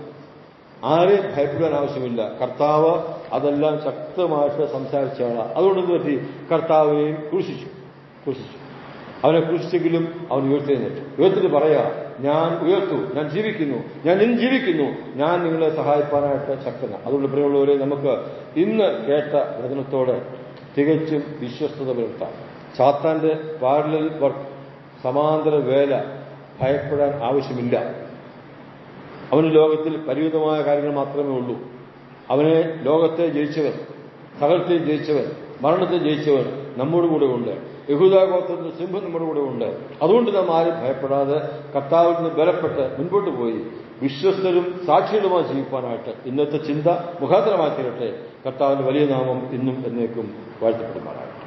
[SPEAKER 1] ആരെയും ഭയപ്പെടാൻ ആവശ്യമില്ല. കർത്താവ് അതെല്ലാം ശക്തമായിട്ട് സംസാരിച്ചാണ്. അതുകൊണ്ട് പറ്റി കർത്താവിനെയും ക്രൂശിച്ചു. അവനെ ക്രൂശിച്ചെങ്കിലും അവൻ ഉയർത്തെഴുന്നേറ്റു. ഉയർത്തിട്ട് പറയാ, ഞാൻ ഉയർത്തു, ഞാൻ ജീവിക്കുന്നു, ഞാൻ ഇന്ന് ജീവിക്കുന്നു, ഞാൻ നിങ്ങളെ സഹായിക്കാനായിട്ട് ശക്തനാണ്. അതുകൊണ്ട് പ്രിയമുള്ളവരെ, നമുക്ക് ഇന്ന് കേട്ട വചനത്തോട് തികച്ചും വിശ്വസ്തത പുലർത്താം. സാത്താന്റെ പാരലൽ വർക്ക്, സമാന്തര വേല ഭയപ്പെടാൻ ആവശ്യമില്ല. അവന് ലോകത്തിൽ പരിമിതമായ കാര്യങ്ങൾ മാത്രമേ ഉള്ളൂ. അവനെ ലോകത്തെ ജയിച്ചവൻ, സകലത്തെ ജയിച്ചവൻ, മരണത്തെ ജയിച്ചവൻ നമ്മോട് കൂടെ ഉണ്ട്. യഹൂദാഗോത്രത്തിന്റെ സിംഹം നമ്മുടെ കൂടെ ഉണ്ട്. അതുകൊണ്ട് നാം ആരും ഭയപ്പെടാതെ കർത്താവിൽ നിന്ന് ബലപ്പെട്ട് മുൻപോട്ട് പോയി വിശ്വസ്തരും സാക്ഷികളുമായി ജീവിക്കാനായിട്ട് ഇന്നത്തെ ചിന്ത മുഖാന്തരമായി തീരട്ടെ. കർത്താവിന്റെ വലിയ നാമം ഇന്നും എന്നേക്കും വാഴ്ത്തപ്പെടുമാറാകട്ടെ.